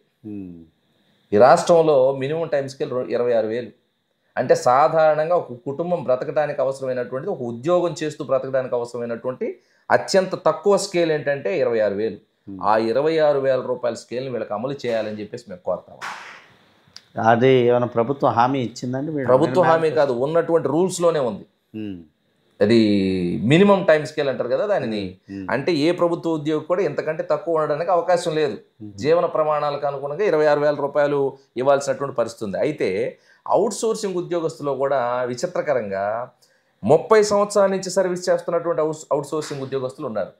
ఈ రాష్ట్రంలో మినిమం టైం స్కేల్ 26,000. అంటే సాధారణంగా ఒక కుటుంబం బ్రతకడానికి అవసరమైనటువంటిది, ఒక ఉద్యోగం చేస్తూ బ్రతకడానికి అవసరమైనటువంటి అత్యంత తక్కువ స్కేల్ ఏంటంటే 26,000. ఆ 26,000 రూపాయల స్కేల్ని వీళ్ళకి అమలు చేయాలని చెప్పేసి మేము కోరుతాము. అది ఏమైనా ప్రభుత్వం హామీ ఇచ్చిందండి? ప్రభుత్వ హామీ కాదు, ఉన్నటువంటి రూల్స్లోనే ఉంది. అది మినిమం టైం స్కేల్ అంటారు కదా దానిని. అంటే ఏ ప్రభుత్వ ఉద్యోగి కూడా ఇంతకంటే తక్కువ ఉండడానికి అవకాశం లేదు. జీవన ప్రమాణాలకు అనుగుణంగా 26,000 రూపాయలు ఇవ్వాల్సినటువంటి పరిస్థితి ఉంది. అయితే అవుట్ సోర్సింగ్ ఉద్యోగస్తులో కూడా విచిత్రకరంగా 30 సంవత్సరాల నుంచి సర్వీస్ చేస్తున్నటువంటి అవుట్ సోర్సింగ్ ఉద్యోగస్తులు ఉన్నారు.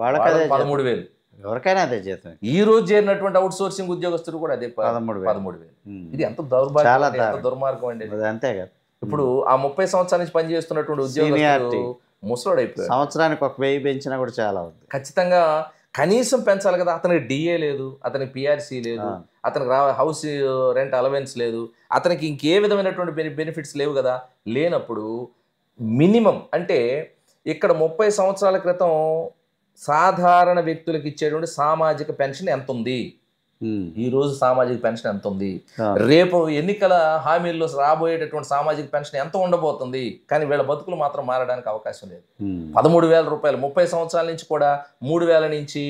13,000. ఎవరికైనా అదే జీతం. ఈ రోజు చేరినటువంటి అవుట్ సోర్సింగ్ ఉద్యోగస్తులు కూడా అదే 13,000. ఇది ఎంత దౌర్భాగ్యం, ఎంత దుర్మార్గం అండి. అంతే కదా. ఇప్పుడు ఆ 30 సంవత్సరాల నుంచి పనిచేస్తున్నటువంటి ఉద్యోగస్తులు ముసలోడు అయిపోయారు. సంవత్సరానికి 1,000 పెంచినా కూడా చాలా ఉంది. ఖచ్చితంగా కనీసం పెంచాలి కదా. అతనికి DA లేదు, అతనికి PRC లేదు, అతనికి హౌస్ రెంట్ అలవెన్స్ లేదు, అతనికి ఇంకే విధమైనటువంటి బెనిఫిట్స్ లేవు కదా. లేనప్పుడు మినిమం అంటే ఇక్కడ 30 సంవత్సరాల క్రితం సాధారణ వ్యక్తులకు ఇచ్చేటువంటి సామాజిక పెన్షన్ ఎంత ఉంది, ఈ రోజు సామాజిక పెన్షన్ ఎంత ఉంది, రేపు ఎన్నికల హామీల్లో రాబోయేటటువంటి సామాజిక పెన్షన్ ఎంత ఉండబోతుంది. కానీ వీళ్ళ బతుకులు మాత్రం మారడానికి అవకాశం లేదు. 13,000 రూపాయలు 30 సంవత్సరాల నుంచి కూడా 3,000 నుంచి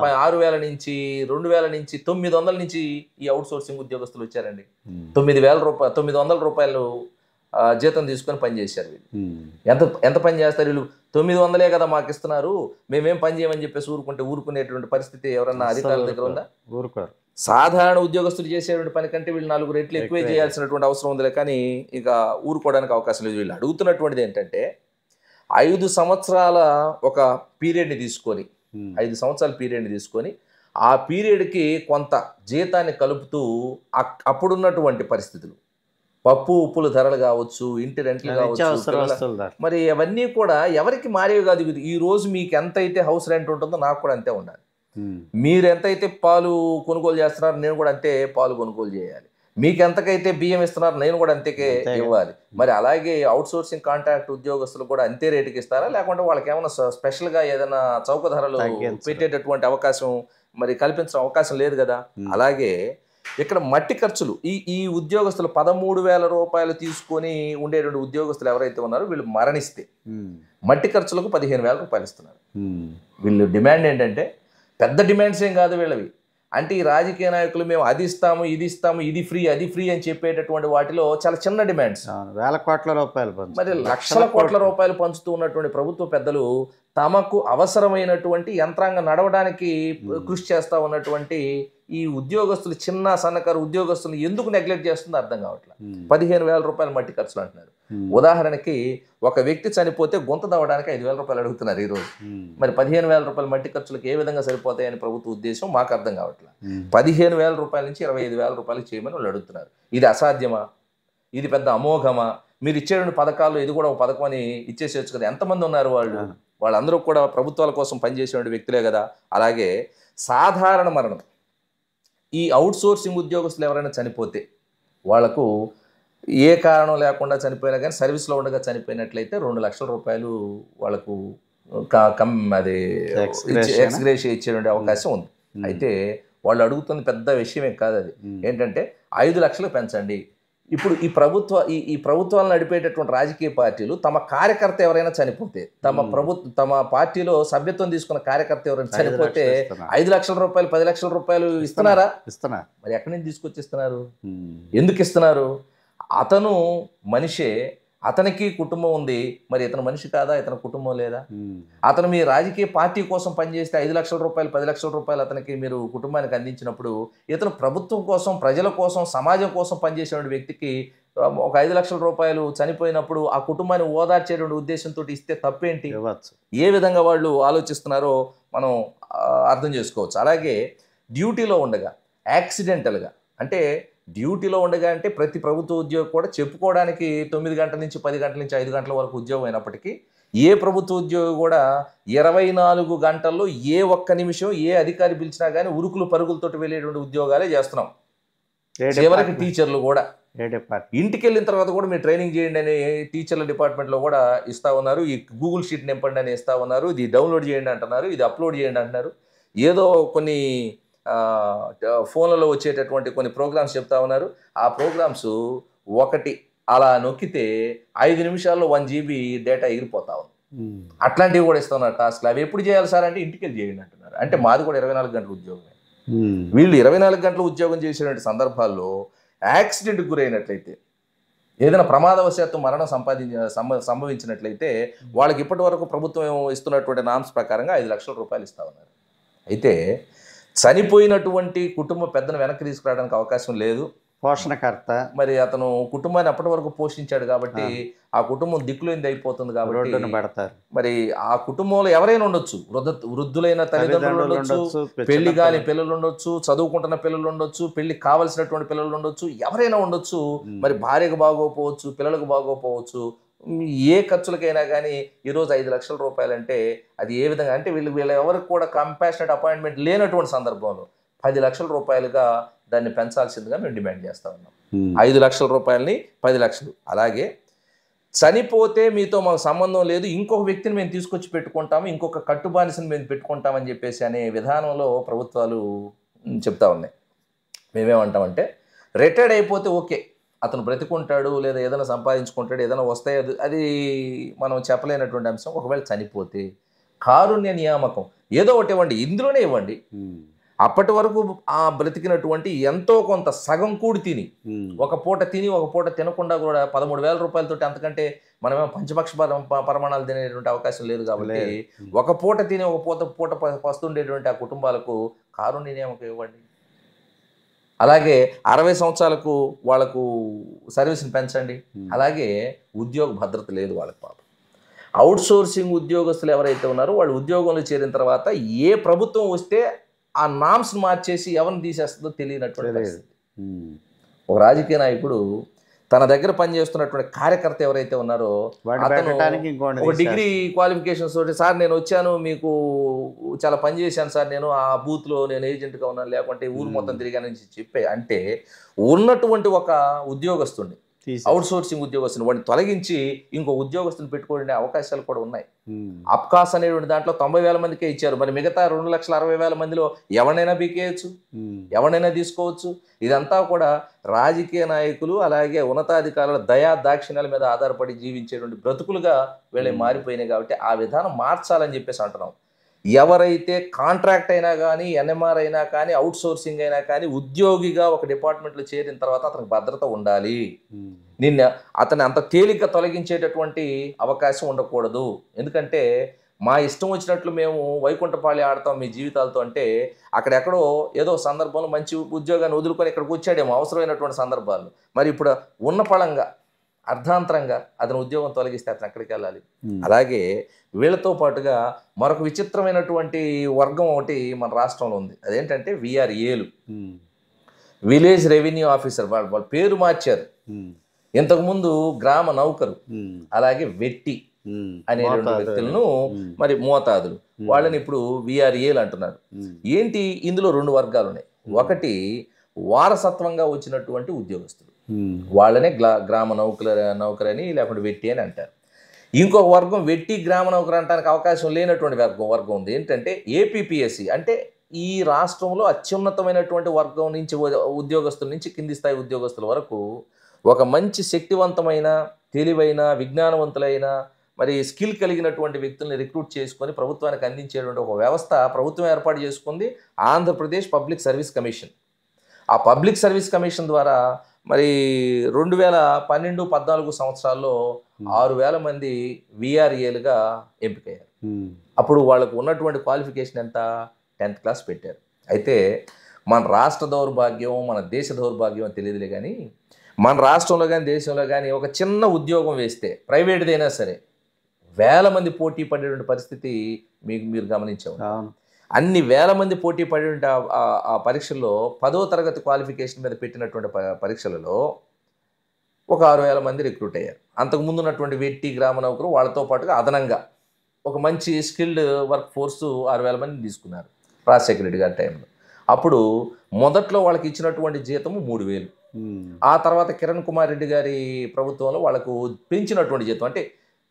6,000 నుంచి 2,000 నుంచి 900 నుంచి ఈ అవుట్ సోర్సింగ్ ఉద్యోగస్తులు వచ్చారండి. 900 రూపాయలు జీతం తీసుకొని పనిచేశారు వీళ్ళు. ఎంత పని చేస్తారు వీళ్ళు? 900 కదా మాకు ఇస్తున్నారు, మేమేం పని చేయమని చెప్పేసి ఊరుకునేటువంటి పరిస్థితి ఎవరన్నా అధికారుల దగ్గర ఉందా? ఊరుకోరు. సాధారణ ఉద్యోగస్తులు చేసేటువంటి పని కంటే వీళ్ళు 4 రెట్లు ఎక్కువే చేయాల్సినటువంటి అవసరం ఉందిలే, కానీ ఇక ఊరుకోవడానికి అవకాశం లేదు. వీళ్ళు అడుగుతున్నటువంటిది ఏంటంటే 5 సంవత్సరాల ఒక పీరియడ్ని తీసుకొని 5 సంవత్సరాల పీరియడ్ని తీసుకొని ఆ పీరియడ్కి కొంత జీతాన్ని కలుపుతూ అప్పుడున్నటువంటి పరిస్థితులు, పప్పు ఉప్పుల ధరలు కావచ్చు, ఇంటి రెంట్లు కావచ్చు, మరి అవన్నీ కూడా ఎవరికి మారేవి కాదు. ఈ రోజు మీకు ఎంతైతే హౌస్ రెంట్ ఉంటుందో నాకు కూడా అంతే ఉండాలి. మీరు ఎంతైతే పాలు కొనుగోలు చేస్తున్నారు నేను కూడా అంతే పాలు కొనుగోలు చేయాలి. మీకు ఎంతకైతే బియ్యం ఇస్తున్నారు నేను కూడా అంతకే ఇవ్వాలి. మరి అలాగే అవుట్ సోర్సింగ్ కాంట్రాక్ట్ ఉద్యోగస్తులు కూడా అంతే రేటుకి ఇస్తారా, లేకుంటే వాళ్ళకి ఏమైనా స్పెషల్గా ఏదైనా చౌక ధరలు పెట్టేటటువంటి అవకాశం మరి కల్పించడం అవకాశం లేదు కదా. అలాగే ఇక్కడ మట్టి ఖర్చులు ఈ ఉద్యోగస్తులు 13,000 రూపాయలు తీసుకొని ఉండేటువంటి ఉద్యోగస్తులు ఎవరైతే ఉన్నారో వీళ్ళు మరణిస్తే మట్టి ఖర్చులకు 15,000 రూపాయలు ఇస్తున్నారు. వీళ్ళు డిమాండ్ ఏంటంటే పెద్ద డిమాండ్స్ ఏం కాదు వీళ్ళవి. అంటే ఈ రాజకీయ నాయకులు మేము అది ఇస్తాము ఇది ఇస్తాము ఇది ఫ్రీ అది ఫ్రీ అని చెప్పేటటువంటి వాటిలో చాలా చిన్న డిమాండ్స్. వేల కోట్ల రూపాయలు మరి లక్షల కోట్ల రూపాయలు పంచుతూ ఉన్నటువంటి ప్రభుత్వ పెద్దలు తమకు అవసరమైనటువంటి యంత్రాంగం నడవడానికి కృషి చేస్తూ ఉన్నటువంటి ఈ ఉద్యోగస్తులు చిన్న సన్నకారు ఉద్యోగస్తులు ఎందుకు నెగ్లెక్ట్ చేస్తుందో అర్థం కావట్లేదు. 15,000 రూపాయలు మట్టి ఖర్చులు అంటున్నారు. ఉదాహరణకి ఒక వ్యక్తి చనిపోతే గొంత దవ్వడానికి 5,000 రూపాయలు అడుగుతున్నారు ఈరోజు. మరి 15,000 రూపాయల మట్టి ఖర్చులకు ఏ విధంగా సరిపోతాయని ప్రభుత్వ ఉద్దేశం మాకు అర్థం కావట్లేదు. 15,000 రూపాయల నుంచి 25,000 రూపాయలు చేయమని వాళ్ళు అడుగుతున్నారు. ఇది అసాధ్యమా? ఇది పెద్ద అమోఘమా? మీరు ఇచ్చేటువంటి పథకాలు ఇది కూడా ఒక పథకం అని ఇచ్చేసేయచ్చు కదా. ఎంతమంది ఉన్నారు వాళ్ళందరూ కూడా ప్రభుత్వాల కోసం పనిచేసేటువంటి వ్యక్తులే కదా. అలాగే సాధారణ మరణం, ఈ అవుట్సోర్సింగ్ ఉద్యోగస్తులు ఎవరైనా చనిపోతే వాళ్లకు ఏ కారణం లేకుండా చనిపోయినా కానీ సర్వీస్లో ఉండగా చనిపోయినట్లయితే 2 లక్షల రూపాయలు వాళ్ళకు అది ఎక్స్గ్రేషియా ఇచ్చేటువంటి అవకాశం ఉంది. అయితే వాళ్ళు అడుగుతున్న పెద్ద విషయమే కాదు. అది ఏంటంటే 5 లక్షలు పెంచండి. ఇప్పుడు ఈ ప్రభుత్వాలను నడిపేటటువంటి రాజకీయ పార్టీలు తమ కార్యకర్త ఎవరైనా చనిపోతే తమ పార్టీలో సభ్యత్వం తీసుకున్న కార్యకర్త ఎవరైనా చనిపోతే 5 లక్షల రూపాయలు 10 లక్షల రూపాయలు ఇస్తున్నారా? మరి ఎక్కడి నుంచి తీసుకొచ్చి ఇస్తున్నారు? ఎందుకు ఇస్తున్నారు? అతను మనిషే, అతనికి కుటుంబం ఉంది. మరి ఇతను మనిషి కాదా? ఇతని కుటుంబం లేదా? అతను మీ రాజకీయ పార్టీ కోసం పనిచేస్తే 5 లక్షల రూపాయలు 10 లక్షల రూపాయలు అతనికి మీరు కుటుంబానికి అందించినప్పుడు ఇతను ప్రభుత్వం కోసం ప్రజల కోసం సమాజం కోసం పనిచేసే వ్యక్తికి ఒక 5 లక్షల రూపాయలు చనిపోయినప్పుడు ఆ కుటుంబాన్ని ఓదార్చేటువంటి ఉద్దేశంతో ఇస్తే తప్పేంటి? ఏ విధంగా వాళ్ళు ఆలోచిస్తున్నారో మనం అర్థం చేసుకోవచ్చు. అలాగే డ్యూటీలో ఉండగా యాక్సిడెంటల్గా, అంటే డ్యూటీలో ఉండగా అంటే ప్రతి ప్రభుత్వ ఉద్యోగం కూడా చెప్పుకోవడానికి 9 గంటల నుంచి 10 గంటల నుంచి 5 గంటల వరకు ఉద్యోగం అయినప్పటికీ ఏ ప్రభుత్వ ఉద్యోగి కూడా 24 గంటల్లో ఏ ఒక్క నిమిషం ఏ అధికారి పిలిచినా కానీ ఉరుకులు పరుగులతో వెళ్ళేటువంటి ఉద్యోగాలే చేస్తున్నాం. చివరికి టీచర్లు కూడా ఇంటికి వెళ్ళిన తర్వాత కూడా మీరు ట్రైనింగ్ చేయండి అని టీచర్ల డిపార్ట్మెంట్లో కూడా ఇస్తూ ఉన్నారు. ఈ గూగుల్ షీట్ నింపండి అని ఇస్తూ ఉన్నారు. ఇది డౌన్లోడ్ చేయండి అంటున్నారు, ఇది అప్లోడ్ చేయండి అంటున్నారు. ఏదో కొన్ని ఫోన్లలో వచ్చేటటువంటి కొన్ని ప్రోగ్రామ్స్ చెప్తా ఉన్నారు. ఆ ప్రోగ్రామ్స్ ఒకటి అలా నొక్కితే 5 నిమిషాల్లో 1 GB డేటా ఎగిరిపోతా ఉంది. అట్లాంటివి కూడా ఇస్తా ఉన్నారు టాస్క్లు. అవి ఎప్పుడు చేయాలి సార్ అంటే ఇంటికి వెళ్ళి చేయండి అంటున్నారు. అంటే మాది కూడా 24 గంటల ఉద్యోగమే. వీళ్ళు 24 గంటల ఉద్యోగం చేసేటువంటి సందర్భాల్లో యాక్సిడెంట్కి గురైనట్లయితే, ఏదైనా ప్రమాదవశాత్తు మరణం సంభవించినట్లయితే వాళ్ళకి ఇప్పటి వరకు ప్రభుత్వం ఇస్తున్నటువంటి నామ్స్ ప్రకారంగా 5 లక్షల రూపాయలు ఇస్తా ఉన్నారు. అయితే చనిపోయినటువంటి కుటుంబ పెద్దను వెనక్కి తీసుకురావడానికి అవకాశం లేదు. పోషణకర్త మరి అతను కుటుంబాన్ని అప్పటి వరకు పోషించాడు కాబట్టి ఆ కుటుంబం దిక్కులేనిది అయిపోతుంది కాబట్టి మరి ఆ కుటుంబంలో ఎవరైనా ఉండొచ్చు, వృద్ధులైన తల్లిదండ్రులు ఉండొచ్చు, పెళ్లి కాని పిల్లలు ఉండొచ్చు, చదువుకుంటున్న పిల్లలు ఉండొచ్చు, పెళ్లి కావలసినటువంటి పిల్లలు ఉండొచ్చు, ఎవరైనా ఉండొచ్చు. మరి భార్యకు బాగోపోవచ్చు, పిల్లలకు బాగోపోవచ్చు. ఏ ఖర్చులకైనా కానీ ఈరోజు 5 లక్షల రూపాయలు అంటే అది ఏ విధంగా అంటే వీళ్ళ ఎవరికి కూడా కంపాషనేట్ అపాయింట్మెంట్ లేనటువంటి సందర్భంలో 10 లక్షల రూపాయలుగా దాన్ని పెంచాల్సిందిగా మేము డిమాండ్ చేస్తా ఉన్నాం. 5 లక్షల రూపాయలని 10 లక్షలు. అలాగే చనిపోతే మీతో మాకు సంబంధం లేదు, ఇంకొక వ్యక్తిని మేము తీసుకొచ్చి పెట్టుకుంటాము, ఇంకొక కట్టుబానిసని మేము పెట్టుకుంటామని చెప్పేసి అనే విధానంలో ప్రభుత్వాలు చెప్తా ఉన్నాయి. మేమేమంటామంటే రిటైర్డ్ అయిపోతే ఓకే, అతను బ్రతికుంటాడు లేదా ఏదైనా సంపాదించుకుంటాడు, ఏదైనా వస్తాయి, అది మనం చెప్పలేనటువంటి అంశం. ఒకవేళ చనిపోతే కారుణ్య నియామకం ఏదో ఒకటి ఇవ్వండి, ఇందులోనే ఇవ్వండి. అప్పటి వరకు ఆ బ్రతికినటువంటి ఎంతో కొంత సగం కూడి తిని, ఒక పూట తిని ఒక పూట తినకుండా కూడా 13,000 రూపాయలతో అంతకంటే మనమేమో పంచపక్ష పరిమాణాలు తినేటువంటి అవకాశం లేదు కాబట్టి ఒక పూట తిని ఒక పూట పస్తుండేటువంటి ఆ కుటుంబాలకు కారుణ్య నియామకం ఇవ్వండి. అలాగే 60 సంవత్సరాలకు వాళ్ళకు సర్వీస్ని పెంచండి. అలాగే ఉద్యోగ భద్రత లేదు వాళ్ళకి. పాపం అవుట్సోర్సింగ్ ఉద్యోగస్తులు ఎవరైతే ఉన్నారో వాళ్ళు ఉద్యోగంలో చేరిన తర్వాత ఏ ప్రభుత్వం వస్తే ఆ నామ్స్ని మార్చేసి ఎవరిని తీసేస్తుందో తెలియనటువంటి పరిస్థితి. ఒక రాజకీయ నాయకుడు తన దగ్గర పనిచేస్తున్నటువంటి కార్యకర్త ఎవరైతే ఉన్నారో ఒక డిగ్రీ క్వాలిఫికేషన్స్ తోటి, సార్ నేను వచ్చాను మీకు చాలా పని చేశాను సార్, నేను ఆ బూత్లో నేను ఏజెంట్గా ఉన్నాను, లేకుంటే ఊరు మొత్తం తిరిగానని చెప్పే అంటే ఉన్నటువంటి ఒక ఉద్యోగస్తుడిని అవుట్ సోర్సింగ్ ఉద్యోగస్తుని వాడిని తొలగించి ఇంకో ఉద్యోగస్తుని పెట్టుకునే అవకాశాలు కూడా ఉన్నాయి. అప్కాస్ అనేటువంటి దాంట్లో 90,000 మందికే ఇచ్చారు. మరి మిగతా 2,60,000 మందిలో ఎవరినైనా బీకేయచ్చు, ఎవరినైనా తీసుకోవచ్చు. ఇదంతా కూడా రాజకీయ నాయకులు అలాగే ఉన్నతాధికారుల దయా దాక్షిణ్యాల మీద ఆధారపడి జీవించేటువంటి బ్రతుకులుగా వీళ్ళకి మారిపోయినాయి. కాబట్టి ఆ విధానం మార్చాలని చెప్పేసి అంటున్నాం. ఎవరైతే కాంట్రాక్ట్ అయినా కానీ, ఎన్ఎంఆర్ అయినా కానీ, అవుట్ సోర్సింగ్ అయినా కానీ ఉద్యోగిగా ఒక డిపార్ట్మెంట్లో చేరిన తర్వాత అతనికి భద్రత ఉండాలి. అతన్ని అంత తేలిగ్గా తొలగించేటటువంటి అవకాశం ఉండకూడదు. ఎందుకంటే మా ఇష్టం వచ్చినట్లు మేము వైకుంఠపాళి ఆడతాం మీ జీవితాలతో అంటే అక్కడెక్కడో ఏదో సందర్భంలో మంచి ఉద్యోగాన్ని వదులుకొని ఇక్కడికి వచ్చాడేమో అవసరమైనటువంటి సందర్భాలు. మరి ఇప్పుడు ఉన్న పళంగా అర్ధాంతరంగా అతని ఉద్యోగం తొలగిస్తే అతను ఎక్కడికి వెళ్ళాలి? అలాగే వీళ్ళతో పాటుగా మరొక విచిత్రమైనటువంటి వర్గం ఒకటి మన రాష్ట్రంలో ఉంది. అదేంటంటే విఆర్ఏలు, విలేజ్ రెవెన్యూ ఆఫీసర్. వాళ్ళ పేరు మార్చారు. ఇంతకుముందు గ్రామ నౌకరు, అలాగే వెట్టి అనే రెండు వ్యక్తులను మరి మోతాదులు, వాళ్ళని ఇప్పుడు విఆర్ఏలు అంటున్నారు. ఏంటి ఇందులో రెండు వర్గాలు ఉన్నాయి. ఒకటి వారసత్వంగా వచ్చినటువంటి ఉద్యోగస్తులు, వాళ్ళనే గ్రామ నౌకరని లేకుంటే వెట్టి అని అంటారు. ఇంకొక వర్గం వెట్టి గ్రామ నౌకరు అంటానికి అవకాశం లేనటువంటి వర్గం ఉంది. ఏంటంటే ఏపీపీఎస్సి అంటే ఈ రాష్ట్రంలో అత్యున్నతమైనటువంటి వర్గం నుంచి ఉద్యోగస్తుల నుంచి కింది స్థాయి ఉద్యోగస్తుల వరకు ఒక మంచి శక్తివంతమైన, తెలివైన, విజ్ఞానవంతులైన, మరి స్కిల్ కలిగినటువంటి వ్యక్తుల్ని రిక్రూట్ చేసుకొని ప్రభుత్వానికి అందించేటువంటి ఒక వ్యవస్థ ప్రభుత్వం ఏర్పాటు చేసుకుంది, ఆంధ్రప్రదేశ్ పబ్లిక్ సర్వీస్ కమిషన్. ఆ పబ్లిక్ సర్వీస్ కమిషన్ ద్వారా మరి 2012-14 సంవత్సరాల్లో 6,000 మంది విఆర్ఏలుగా ఎంపికయ్యారు. అప్పుడు వాళ్ళకు ఉన్నటువంటి క్వాలిఫికేషన్ ఎంత? 10th క్లాస్ పెట్టారు. అయితే మన రాష్ట్ర దౌర్భాగ్యం, మన దేశ దౌర్భాగ్యం అని తెలియదులే కానీ, మన రాష్ట్రంలో కానీ దేశంలో కానీ ఒక చిన్న ఉద్యోగం వేస్తే ప్రైవేట్దైనా సరే 1000 మంది పోటీ పడేటువంటి పరిస్థితి మీరు గమనించారు. అన్ని 1000 మంది పోటీ పడేటువంటి ఆ పరీక్షల్లో 10వ తరగతి క్వాలిఫికేషన్ మీద పెట్టినటువంటి పరీక్షలలో ఒక 6,000 మంది రిక్రూట్ అయ్యారు. అంతకుముందు ఉన్నటువంటి వెట్టి గ్రామ నౌకరు వాళ్ళతో పాటుగా అదనంగా ఒక మంచి స్కిల్డ్ వర్క్ ఫోర్సు 6,000 మందిని తీసుకున్నారు రాజశేఖర రెడ్డి గారి టైంలో. అప్పుడు మొదట్లో వాళ్ళకి ఇచ్చినటువంటి జీతము 3,000. ఆ తర్వాత కిరణ్ కుమార్ రెడ్డి గారి ప్రభుత్వంలో వాళ్ళకు పెంచినటువంటి జీతం, అంటే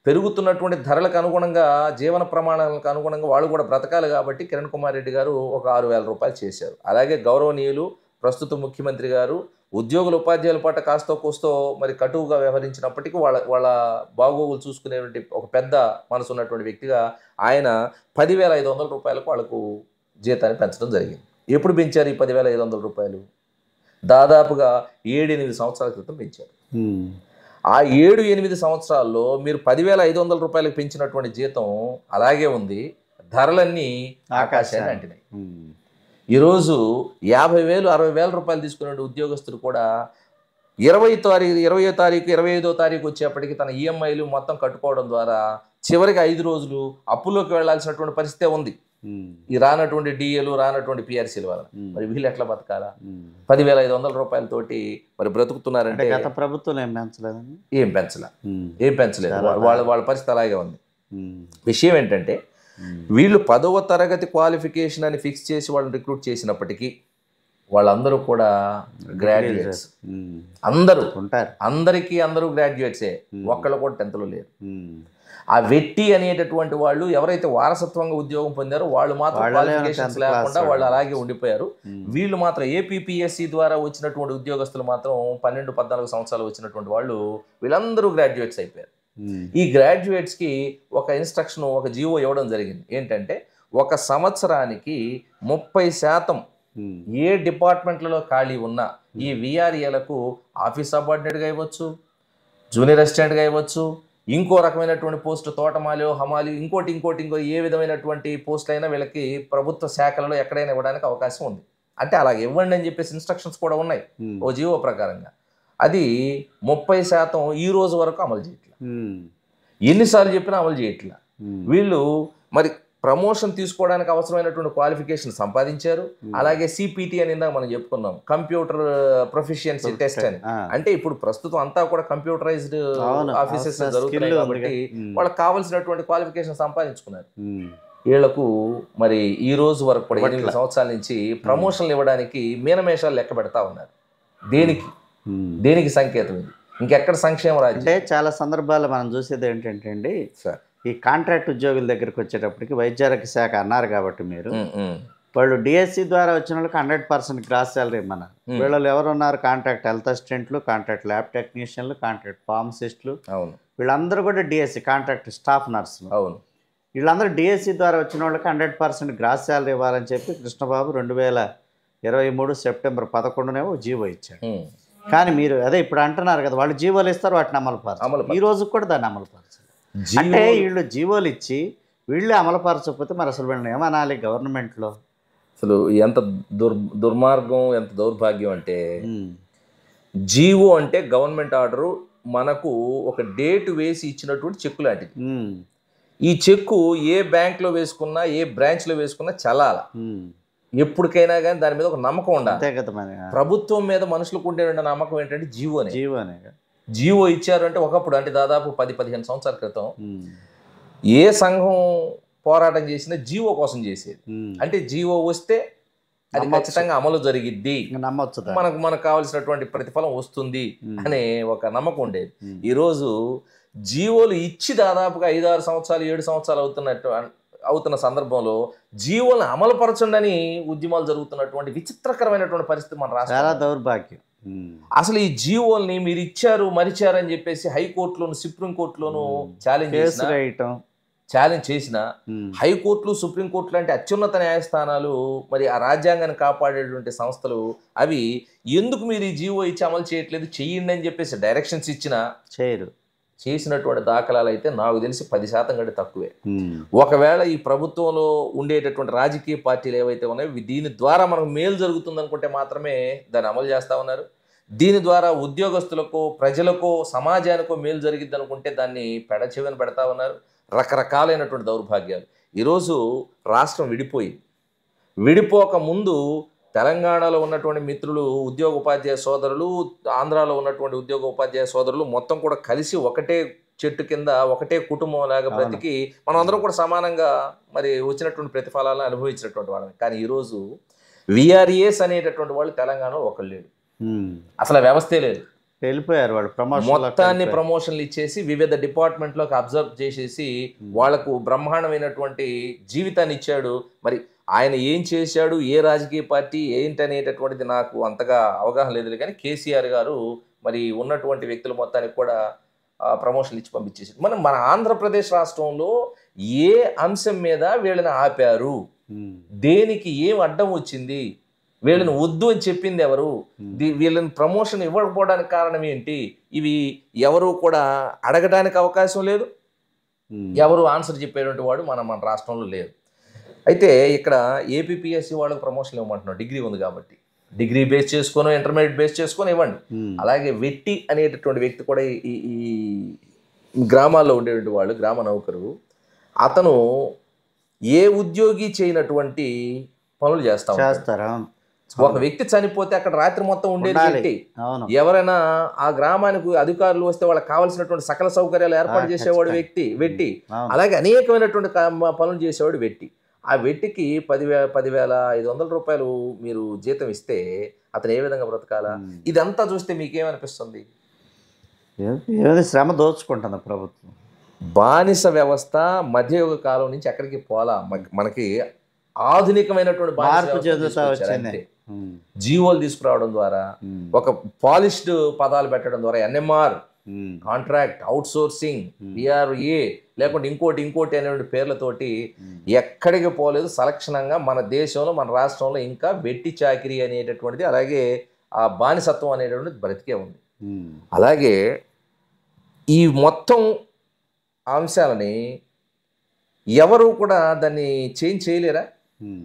పెరుగుతున్నటువంటి ధరలకు అనుగుణంగా, జీవన ప్రమాణాలకు అనుగుణంగా వాళ్ళు కూడా బ్రతకాలి కాబట్టి కిరణ్ కుమార్ రెడ్డి గారు ఒక 6,000 రూపాయలు చేశారు. అలాగే గౌరవనీయులు ప్రస్తుత ముఖ్యమంత్రి గారు ఉద్యోగుల ఉపాధ్యాయుల పాట కాస్తో కోస్తో మరి కటువుగా వ్యవహరించినప్పటికీ వాళ్ళ బాగోగులు చూసుకునేటువంటి ఒక పెద్ద మనసు ఉన్నటువంటి వ్యక్తిగా ఆయన 10,500 రూపాయలకు వాళ్ళకు జీతాన్ని పెంచడం జరిగింది. ఎప్పుడు పెంచారు ఈ 10,500 రూపాయలు? దాదాపుగా 7-8 సంవత్సరాల క్రితం పెంచారు. ఆ 7-8 సంవత్సరాల్లో మీరు 10,500 రూపాయలకు పెంచినటువంటి జీతం అలాగే ఉంది, ధరలన్నీ ఆకాశాన్ని అంటినాయి. ఈరోజు 50,000, 60,000 రూపాయలు తీసుకునే ఉద్యోగస్తులు కూడా 20వ తారీఖు 25వ తారీఖు వచ్చేప్పటికి తన ఈఎంఐలు మొత్తం కట్టుకోవడం ద్వారా చివరికి 5 రోజులు అప్పుల్లోకి వెళ్లాల్సినటువంటి పరిస్థితే ఉంది. ఈ రానటువంటి డిఏలు, రానటువంటి పిఆర్సీల వల్ల మరి వీళ్ళు ఎట్లా బతకాలా? 10,500 రూపాయలతోటి మరి బ్రతుకుతున్నారంటే గత ప్రభుత్వం ఏం పెంచలేదండి? ఏం పెంచలేదు. వాళ్ళ పరిస్థితి అలాగే ఉంది. విషయం ఏంటంటే వీళ్ళు 10వ తరగతి క్వాలిఫికేషన్ అని ఫిక్స్ చేసి వాళ్ళని రిక్రూట్ చేసినప్పటికీ వాళ్ళందరూ కూడా గ్రాడ్యుయేట్స్. అందరూ ఉంటారు, అందరూ గ్రాడ్యుయేట్సే, ఒక్కళ్ళు కూడా 10th లో లేరు. ఆ వెట్టి అనేటటువంటి వాళ్ళు ఎవరైతే వారసత్వంగా ఉద్యోగం పొందారో వాళ్ళు మాత్రం క్వాలిఫికేషన్స్ లేకుండా వాళ్ళు అలాగే ఉండిపోయారు. వీళ్ళు మాత్రం ఏపీపీఎస్సి ద్వారా వచ్చినటువంటి ఉద్యోగస్తులు మాత్రం 12-14 సంవత్సరాలు వచ్చినటువంటి వాళ్ళు వీళ్ళందరూ గ్రాడ్యుయేట్స్ అయిపోయారు. ఈ గ్రాడ్యుయేట్స్కి ఒక ఇన్స్ట్రక్షన్, ఒక జీవో ఇవ్వడం జరిగింది. ఏంటంటే 1 సంవత్సరానికి 30% ఏ డిపార్ట్మెంట్లలో ఖాళీ ఉన్నా ఈ విఆర్ఏలకు ఆఫీస్ సబార్డినేట్గా ఇవ్వచ్చు, జూనియర్ అసిస్టెంట్గా ఇవ్వచ్చు, ఇంకో రకమైనటువంటి పోస్ట్ తోటమాలి, హమాలి, ఇంకో ఏ విధమైనటువంటి పోస్టులు అయినా వీళ్ళకి ప్రభుత్వ శాఖలలో ఎక్కడైనా ఇవ్వడానికి అవకాశం ఉంది. అంటే అలాగే ఇవ్వండి అని చెప్పేసి ఇన్స్ట్రక్షన్స్ కూడా ఉన్నాయి ఓ జీవో ప్రకారంగా. అది 30% ఈ రోజు వరకు అమలు చేయట్లా. ఎన్నిసార్లు చెప్పినా అమలు చేయట్లా. వీళ్ళు మరి ప్రమోషన్ తీసుకోవడానికి అవసరమైనటువంటి క్వాలిఫికేషన్ సంపాదించారు. అలాగే సిపిటి అని ఇందాక మనం చెప్పుకున్నాం, కంప్యూటర్ ప్రొఫిషియన్సీ టెస్ట్ అని. అంటే ఇప్పుడు ప్రస్తుతం అంతా కూడా కంప్యూటరైజ్డ్ ఆఫీసెస్ జరుగుతున్నాయి కాబట్టి వాళ్ళకి కావాల్సినటువంటి క్వాలిఫికేషన్ సంపాదించుకున్నారు. వీళ్లకు మరి ఈ రోజు వరకు కూడా 8 సంవత్సరాల నుంచి ప్రమోషన్లు ఇవ్వడానికి మీనమేషాలు లెక్క పెడతా ఉన్నారు. దేనికి సంకేతం ఇది? ఇంకెక్కడ సంక్షేమ రాజ్యం అంటే చాలా సందర్భాల్లో మనం చూసేది ఏంటంటే అండి, సార్? ఈ కాంట్రాక్ట్ ఉద్యోగుల దగ్గరికి వచ్చేటప్పటికి వైద్యారోగ్య శాఖ అన్నారు కాబట్టి మీరు, వాళ్ళు డిఎస్సి ద్వారా వచ్చిన వాళ్ళకి 100% గ్రాస్ శాలరీ ఇమ్మన్నారు. వీళ్ళు ఎవరు ఉన్నారు? కాంట్రాక్ట్ హెల్త్ అసిస్టెంట్లు, కాంట్రాక్ట్ ల్యాబ్ టెక్నీషియన్లు, కాంట్రాక్ట్ ఫార్మసిస్టులు, అవును వీళ్ళందరూ కూడా డిఎస్సి కాంట్రాక్ట్ స్టాఫ్ నర్సులు. అవును వీళ్ళందరూ డిఎస్సి ద్వారా వచ్చిన వాళ్ళకి 100% గ్రాస్ శాలరీ ఇవ్వాలని చెప్పి కృష్ణబాబు 2023 సెప్టెంబర్ 11 జీవో ఇచ్చాడు. కానీ మీరు అదే ఇప్పుడు అంటున్నారు కదా, వాళ్ళు జీవోలు ఇస్తారు, వాటిని అమలుపరచాలి. ఈ రోజు కూడా దాన్ని అమలుపరచాలి. అంటే వీళ్ళు జీవోలు ఇచ్చి వీళ్ళే అమలుపరచకపోతే మరి అసలు వీళ్ళని ఏమనాలి గవర్నమెంట్లో? అసలు ఎంత దుర్మార్గం, ఎంత దౌర్భాగ్యం అంటే, జీవో అంటే గవర్నమెంట్ ఆర్డరు మనకు ఒక డేట్ వేసి ఇచ్చినటువంటి చెక్కు లాంటిది. ఈ చెక్కు ఏ బ్యాంక్లో వేసుకున్నా, ఏ బ్రాంచ్లో వేసుకున్నా చల్లాల. ఎప్పటికైనా కానీ దాని మీద ఒక నమ్మకం ఉండాలి. ప్రభుత్వం మీద మనుషులకు ఉండే నమ్మకం ఏంటంటే జీవోనే. జీవో ఇచ్చారు అంటే ఒకప్పుడు, అంటే దాదాపు 10-15 సంవత్సరాల క్రితం ఏ సంఘం పోరాటం చేసినా జీవో కోసం చేసేది. అంటే జీవో వస్తే అది ఖచ్చితంగా అమలు జరిగిద్ది, మనకు కావాల్సినటువంటి ప్రతిఫలం వస్తుంది అనే ఒక నమ్మకం ఉండేది. ఈరోజు జీవోలు ఇచ్చి దాదాపుగా 5-6 సంవత్సరాలు 7 సంవత్సరాలు అవుతున్న సందర్భంలో జీవోలను అమలుపరచండి అని ఉద్యమాలు జరుగుతున్నటువంటి విచిత్రకరమైనటువంటి పరిస్థితి మన రాష్ట్రం. చాలా దౌర్భాగ్యం. అసలు ఈ జీవోల్ని మీరు ఇచ్చారు మరిచారు అని చెప్పేసి హైకోర్టులోను సుప్రీంకోర్టులోను ఛాలెంజ్ చేసిన హైకోర్టులు సుప్రీంకోర్టులు అంటే అత్యున్నత న్యాయస్థానాలు, మరి ఆ రాజ్యాంగాన్ని కాపాడేటువంటి సంస్థలు, అవి ఎందుకు మీరు ఈ జీవో ఇచ్చి అమలు చేయట్లేదు, చెయ్యండి అని చెప్పేసి డైరెక్షన్స్ ఇచ్చినా చేయరు. చేసినటువంటి దాఖలాలు అయితే నాకు తెలిసి 10% కంటే తక్కువే. ఒకవేళ ఈ ప్రభుత్వంలో ఉండేటటువంటి రాజకీయ పార్టీలు ఏవైతే ఉన్నాయో దీని ద్వారా మనకు మేలు జరుగుతుంది అనుకుంటే మాత్రమే దాన్ని అమలు చేస్తూ ఉన్నారు. దీని ద్వారా ఉద్యోగస్తులకు, ప్రజలకు, సమాజానికో మేలు జరిగిద్ది అనుకుంటే దాన్ని పెడచెవిన పెడతా ఉన్నారు. రకరకాలైనటువంటి దౌర్భాగ్యాలు. ఈరోజు రాష్ట్రం విడిపోక ముందు తెలంగాణలో ఉన్నటువంటి మిత్రులు, ఉద్యోగ ఉపాధ్యాయ సోదరులు, ఆంధ్రాలో ఉన్నటువంటి ఉద్యోగ ఉపాధ్యాయ సోదరులు మొత్తం కూడా కలిసి ఒకటే చెట్టు కింద ఒకటే కుటుంబం లాగా బ్రతికి మనం అందరం కూడా సమానంగా మరి వచ్చినటువంటి ప్రతిఫలాలను అనుభవించినటువంటి వాళ్ళని. కానీ ఈరోజు విఆర్ఏస్ అనేటటువంటి వాళ్ళు తెలంగాణలో ఒకళ్ళు లేడు, అసలు వ్యవస్థే లేదు. వెళ్ళిపోయారు వాళ్ళు. మొత్తాన్ని ప్రమోషన్లు ఇచ్చేసి వివిధ డిపార్ట్మెంట్లోకి అబ్జర్వ్ చేసేసి వాళ్లకు బ్రహ్మాండమైనటువంటి జీవితాన్ని ఇచ్చాడు. మరి ఆయన ఏం చేశాడు, ఏ రాజకీయ పార్టీ ఏంటనేటటువంటిది నాకు అంతగా అవగాహన లేదు. కానీ కేసీఆర్ గారు మరి ఉన్నటువంటి వ్యక్తుల మొత్తానికి కూడా ప్రమోషన్లు ఇచ్చి పంపించేసి మన ఆంధ్రప్రదేశ్ రాష్ట్రంలో ఏ అంశం మీద వీళ్ళని ఆపారు, దేనికి ఏం అడ్డం వచ్చింది, వీళ్ళని వద్దు అని చెప్పింది ఎవరు, వీళ్ళని ప్రమోషన్ ఇవ్వకపోవడానికి కారణం ఏంటి, ఇవి ఎవరు కూడా అడగడానికి అవకాశం లేదు. ఎవరు ఆన్సర్ చెప్పేటువంటి వాడు మన రాష్ట్రంలో లేరు. అయితే ఇక్కడ ఏపీపీఎస్సీ వాళ్ళకి ప్రమోషన్ ఇవ్వమంటున్నాం, డిగ్రీ ఉంది కాబట్టి. డిగ్రీ బేస్ చేసుకొని, ఇంటర్మీడియట్ బేస్ చేసుకొని ఇవ్వండి. అలాగే వెట్టి అనేటటువంటి వ్యక్తి కూడా ఈ గ్రామాల్లో ఉండేటువంటి వాళ్ళు, గ్రామ నౌకరు, అతను ఏ ఉద్యోగి చేయనటువంటి పనులు చేస్తారా. ఒక వ్యక్తి చనిపోతే అక్కడ రాత్రి మొత్తం ఉండేది వ్యక్తి. ఎవరైనా ఆ గ్రామానికి అధికారులు వస్తే వాళ్ళకి కావాల్సినటువంటి సకల సౌకర్యాలు ఏర్పాటు చేసేవాడు వెట్టి. అలాగే అనేకమైనటువంటి పనులు చేసేవాడు వెట్టి. ఆ వెట్టికి 10,500 రూపాయలు మీరు జీతం ఇస్తే అతను ఏ విధంగా బ్రతకాలా? ఇదంతా చూస్తే మీకేమనిపిస్తుంది? శ్రమ దోచుకుంటుంది ప్రభుత్వం. బానిస వ్యవస్థ మధ్యయుగ కాలం నుంచి ఎక్కడికి పోలా, మనకి ఆధునికమైనటువంటి మార్పు చెందుతా జీవోలు తీసుకురావడం ద్వారా, ఒక పాలిష్డ్ పదాలు పెట్టడం ద్వారా, NMR, contract, out sourcing, VRA, లేకుంటే ఇంకోటి అనేటువంటి పేర్లతోటి ఎక్కడికి పోలేదు. సలక్షణంగా మన దేశంలో, మన రాష్ట్రంలో ఇంకా వెట్టి చాకిరీ అనేటటువంటిది, అలాగే ఆ బానిసత్వం అనేటటువంటిది బ్రతికే ఉంది. అలాగే ఈ మొత్తం అంశాలని ఎవరు కూడా దాన్ని చేంజ్ చేయలేరా?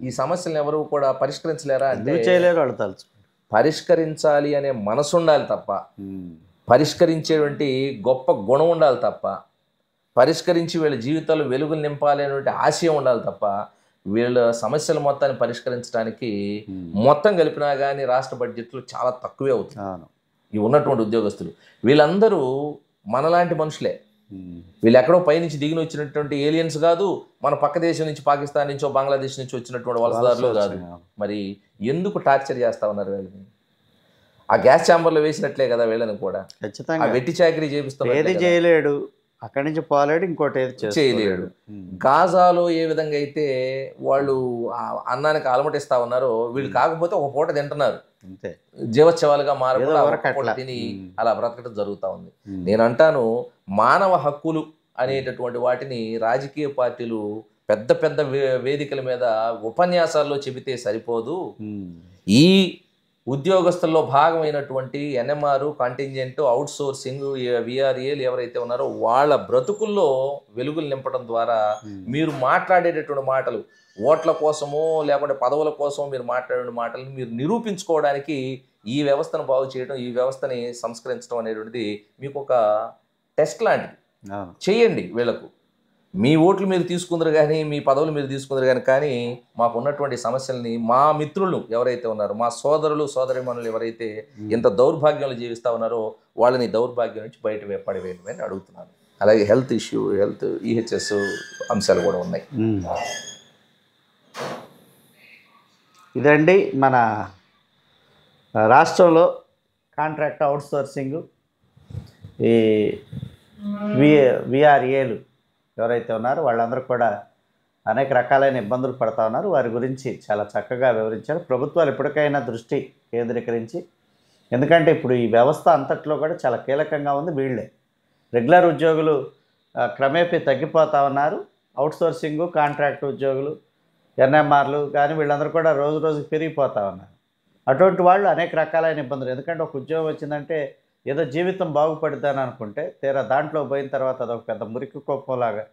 ఈ సమస్యలను ఎవరు కూడా పరిష్కరించలేరా? అంటే చేయలేరు. వాళ్ళు తలుచుకుంటారు. పరిష్కరించాలి అనే మనసు ఉండాలి తప్ప, పరిష్కరించేటువంటి గొప్ప గుణం ఉండాలి తప్ప, పరిష్కరించి వీళ్ళ జీవితాల్లో వెలుగులు నింపాలి అనేటువంటి ఆశయం ఉండాలి తప్ప, వీళ్ళ సమస్యల మొత్తాన్ని పరిష్కరించడానికి మొత్తం కలిపినా కానీ రాష్ట్ర బడ్జెట్లో చాలా తక్కువే అవుతుంది. ఈ ఉన్నటువంటి ఉద్యోగస్తులు వీళ్ళందరూ మనలాంటి మనుషులే. వీళ్ళు ఎక్కడో పైనుంచి దిగిన వచ్చినటువంటి ఏలియన్స్ కాదు, మన పక్క దేశం నుంచి, పాకిస్తాన్ నుంచో బంగ్లాదేశ్ నుంచి వచ్చినటువంటి వలసదారులు కాదు. మరి ఎందుకు టార్చర్ చేస్తా ఉన్నారు వీళ్ళని? ఆ గ్యాస్ ఛాంబర్లో వేసినట్లే కదా వీళ్ళని కూడా. ఆ ఖచ్చితంగా వెట్టి చాకరీ ఏది చేపిస్తున్నట్లే కదా. చేయలేడు, అక్కడి నుంచి పోలేడు, ఇంకోటి ఏది చేయలేడు. చేయలేడు. గాజాలో ఏ విధంగా అయితే వాళ్ళు ఆ అన్నానికి అలమటిస్తా ఉన్నారో, వీళ్ళు కాకపోతే ఒక పూట తింటున్నారు. అంతే, జీవోత్సవాలుగా మారకుండా ఏదో ఒక వరకు పూట అట్లా. తిని అలా బ్రతకడం జరుగుతూ ఉంది. నేను అంటాను, మానవ హక్కులు అనేటటువంటి వాటిని రాజకీయ పార్టీలు పెద్ద పెద్ద వేదికల మీద ఉపన్యాసాల్లో చెబితే సరిపోదు. ఈ ఉద్యోగస్తుల్లో భాగమైనటువంటి ఎన్ఎంఆర్, కాంటింజెంట్, అవుట్ సోర్సింగ్, విఆర్ఏలు ఎవరైతే ఉన్నారో వాళ్ళ బ్రతుకుల్లో వెలుగులు నింపడం ద్వారా మీరు మాట్లాడేటటువంటి మాటలు ఓట్ల కోసమో లేకుంటే పదవుల కోసమో మీరు మాట్లాడే మాటలను మీరు నిరూపించుకోవడానికి ఈ వ్యవస్థను బాగు చేయడం, ఈ వ్యవస్థని సంస్కరించడం అనేటువంటిది మీకు ఒక టెస్ట్ లాంటిది. చేయండి. వీళ్ళకు మీ ఓట్లు మీరు తీసుకుందరు కానీ, మీ పదవులు మీరు తీసుకుందరు కానీ మాకు ఉన్నటువంటి సమస్యల్ని మా మిత్రులు ఎవరైతే ఉన్నారో, మా సోదరులు సోదరిమణులు ఎవరైతే ఇంత దౌర్భాగ్యంలో జీవిస్తూ ఉన్నారో వాళ్ళని దౌర్భాగ్యం నుంచి బయట పడివేయమని అని అడుగుతున్నాను. అలాగే హెల్త్ ఈహెచ్ఎస్ అంశాలు కూడా ఉన్నాయి. ఇదండి మన రాష్ట్రంలో కాంట్రాక్ట్ అవుట్సోర్సింగ్, ఈ విఆర్ఏలు ఎవరైతే ఉన్నారో వాళ్ళందరూ కూడా అనేక రకాలైన ఇబ్బందులు పడుతూ ఉన్నారు. వారి గురించి చాలా చక్కగా వివరించారు. ప్రభుత్వాలు ఎప్పటికైనా దృష్టి కేంద్రీకరించి, ఎందుకంటే ఇప్పుడు ఈ వ్యవస్థ అంతట్లో కూడా చాలా కీలకంగా ఉంది. వీళ్ళే రెగ్యులర్ ఉద్యోగులు క్రమేపీ తగ్గిపోతూ ఉన్నారు. అవుట్సోర్సింగు, కాంట్రాక్ట్ ఉద్యోగులు, ఎన్ఎంఆర్లు కానీ వీళ్ళందరూ కూడా రోజు రోజుకి పెరిగిపోతూ ఉన్నారు. అటువంటి వాళ్ళు అనేక రకాలైన ఇబ్బందులు, ఎందుకంటే ఒక ఉద్యోగం వచ్చిందంటే ఏదో జీవితం బాగుపడుతుందని అనుకుంటే తీరా దాంట్లో పోయిన తర్వాత అదొక పెద్ద మురికి కుప్పంలాగా,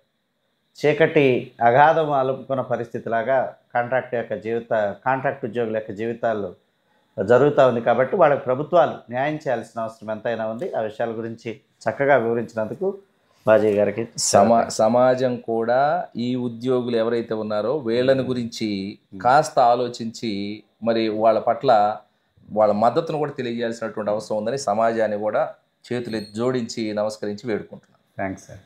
చీకటి అగాధం అలుపుకున్న పరిస్థితిలాగా కాంట్రాక్ట్ ఉద్యోగుల యొక్క జీవితాల్లో జరుగుతూ ఉంది. కాబట్టి వాళ్ళకి ప్రభుత్వాలు న్యాయం చేయాల్సిన అవసరం ఎంతైనా ఉంది. ఆ విషయాల గురించి చక్కగా వివరించినందుకు బాజీ గారికి. సమాజం కూడా ఈ ఉద్యోగులు ఎవరైతే ఉన్నారో వీళ్ళని గురించి కాస్త ఆలోచించి మరి వాళ్ళ పట్ల వాళ్ళ మద్దతును కూడా తెలియజేయాల్సినటువంటి అవసరం ఉందని సమాజాన్ని కూడా చేతులు జోడించి నమస్కరించి వేడుకుంటున్నాను. Thanks sir.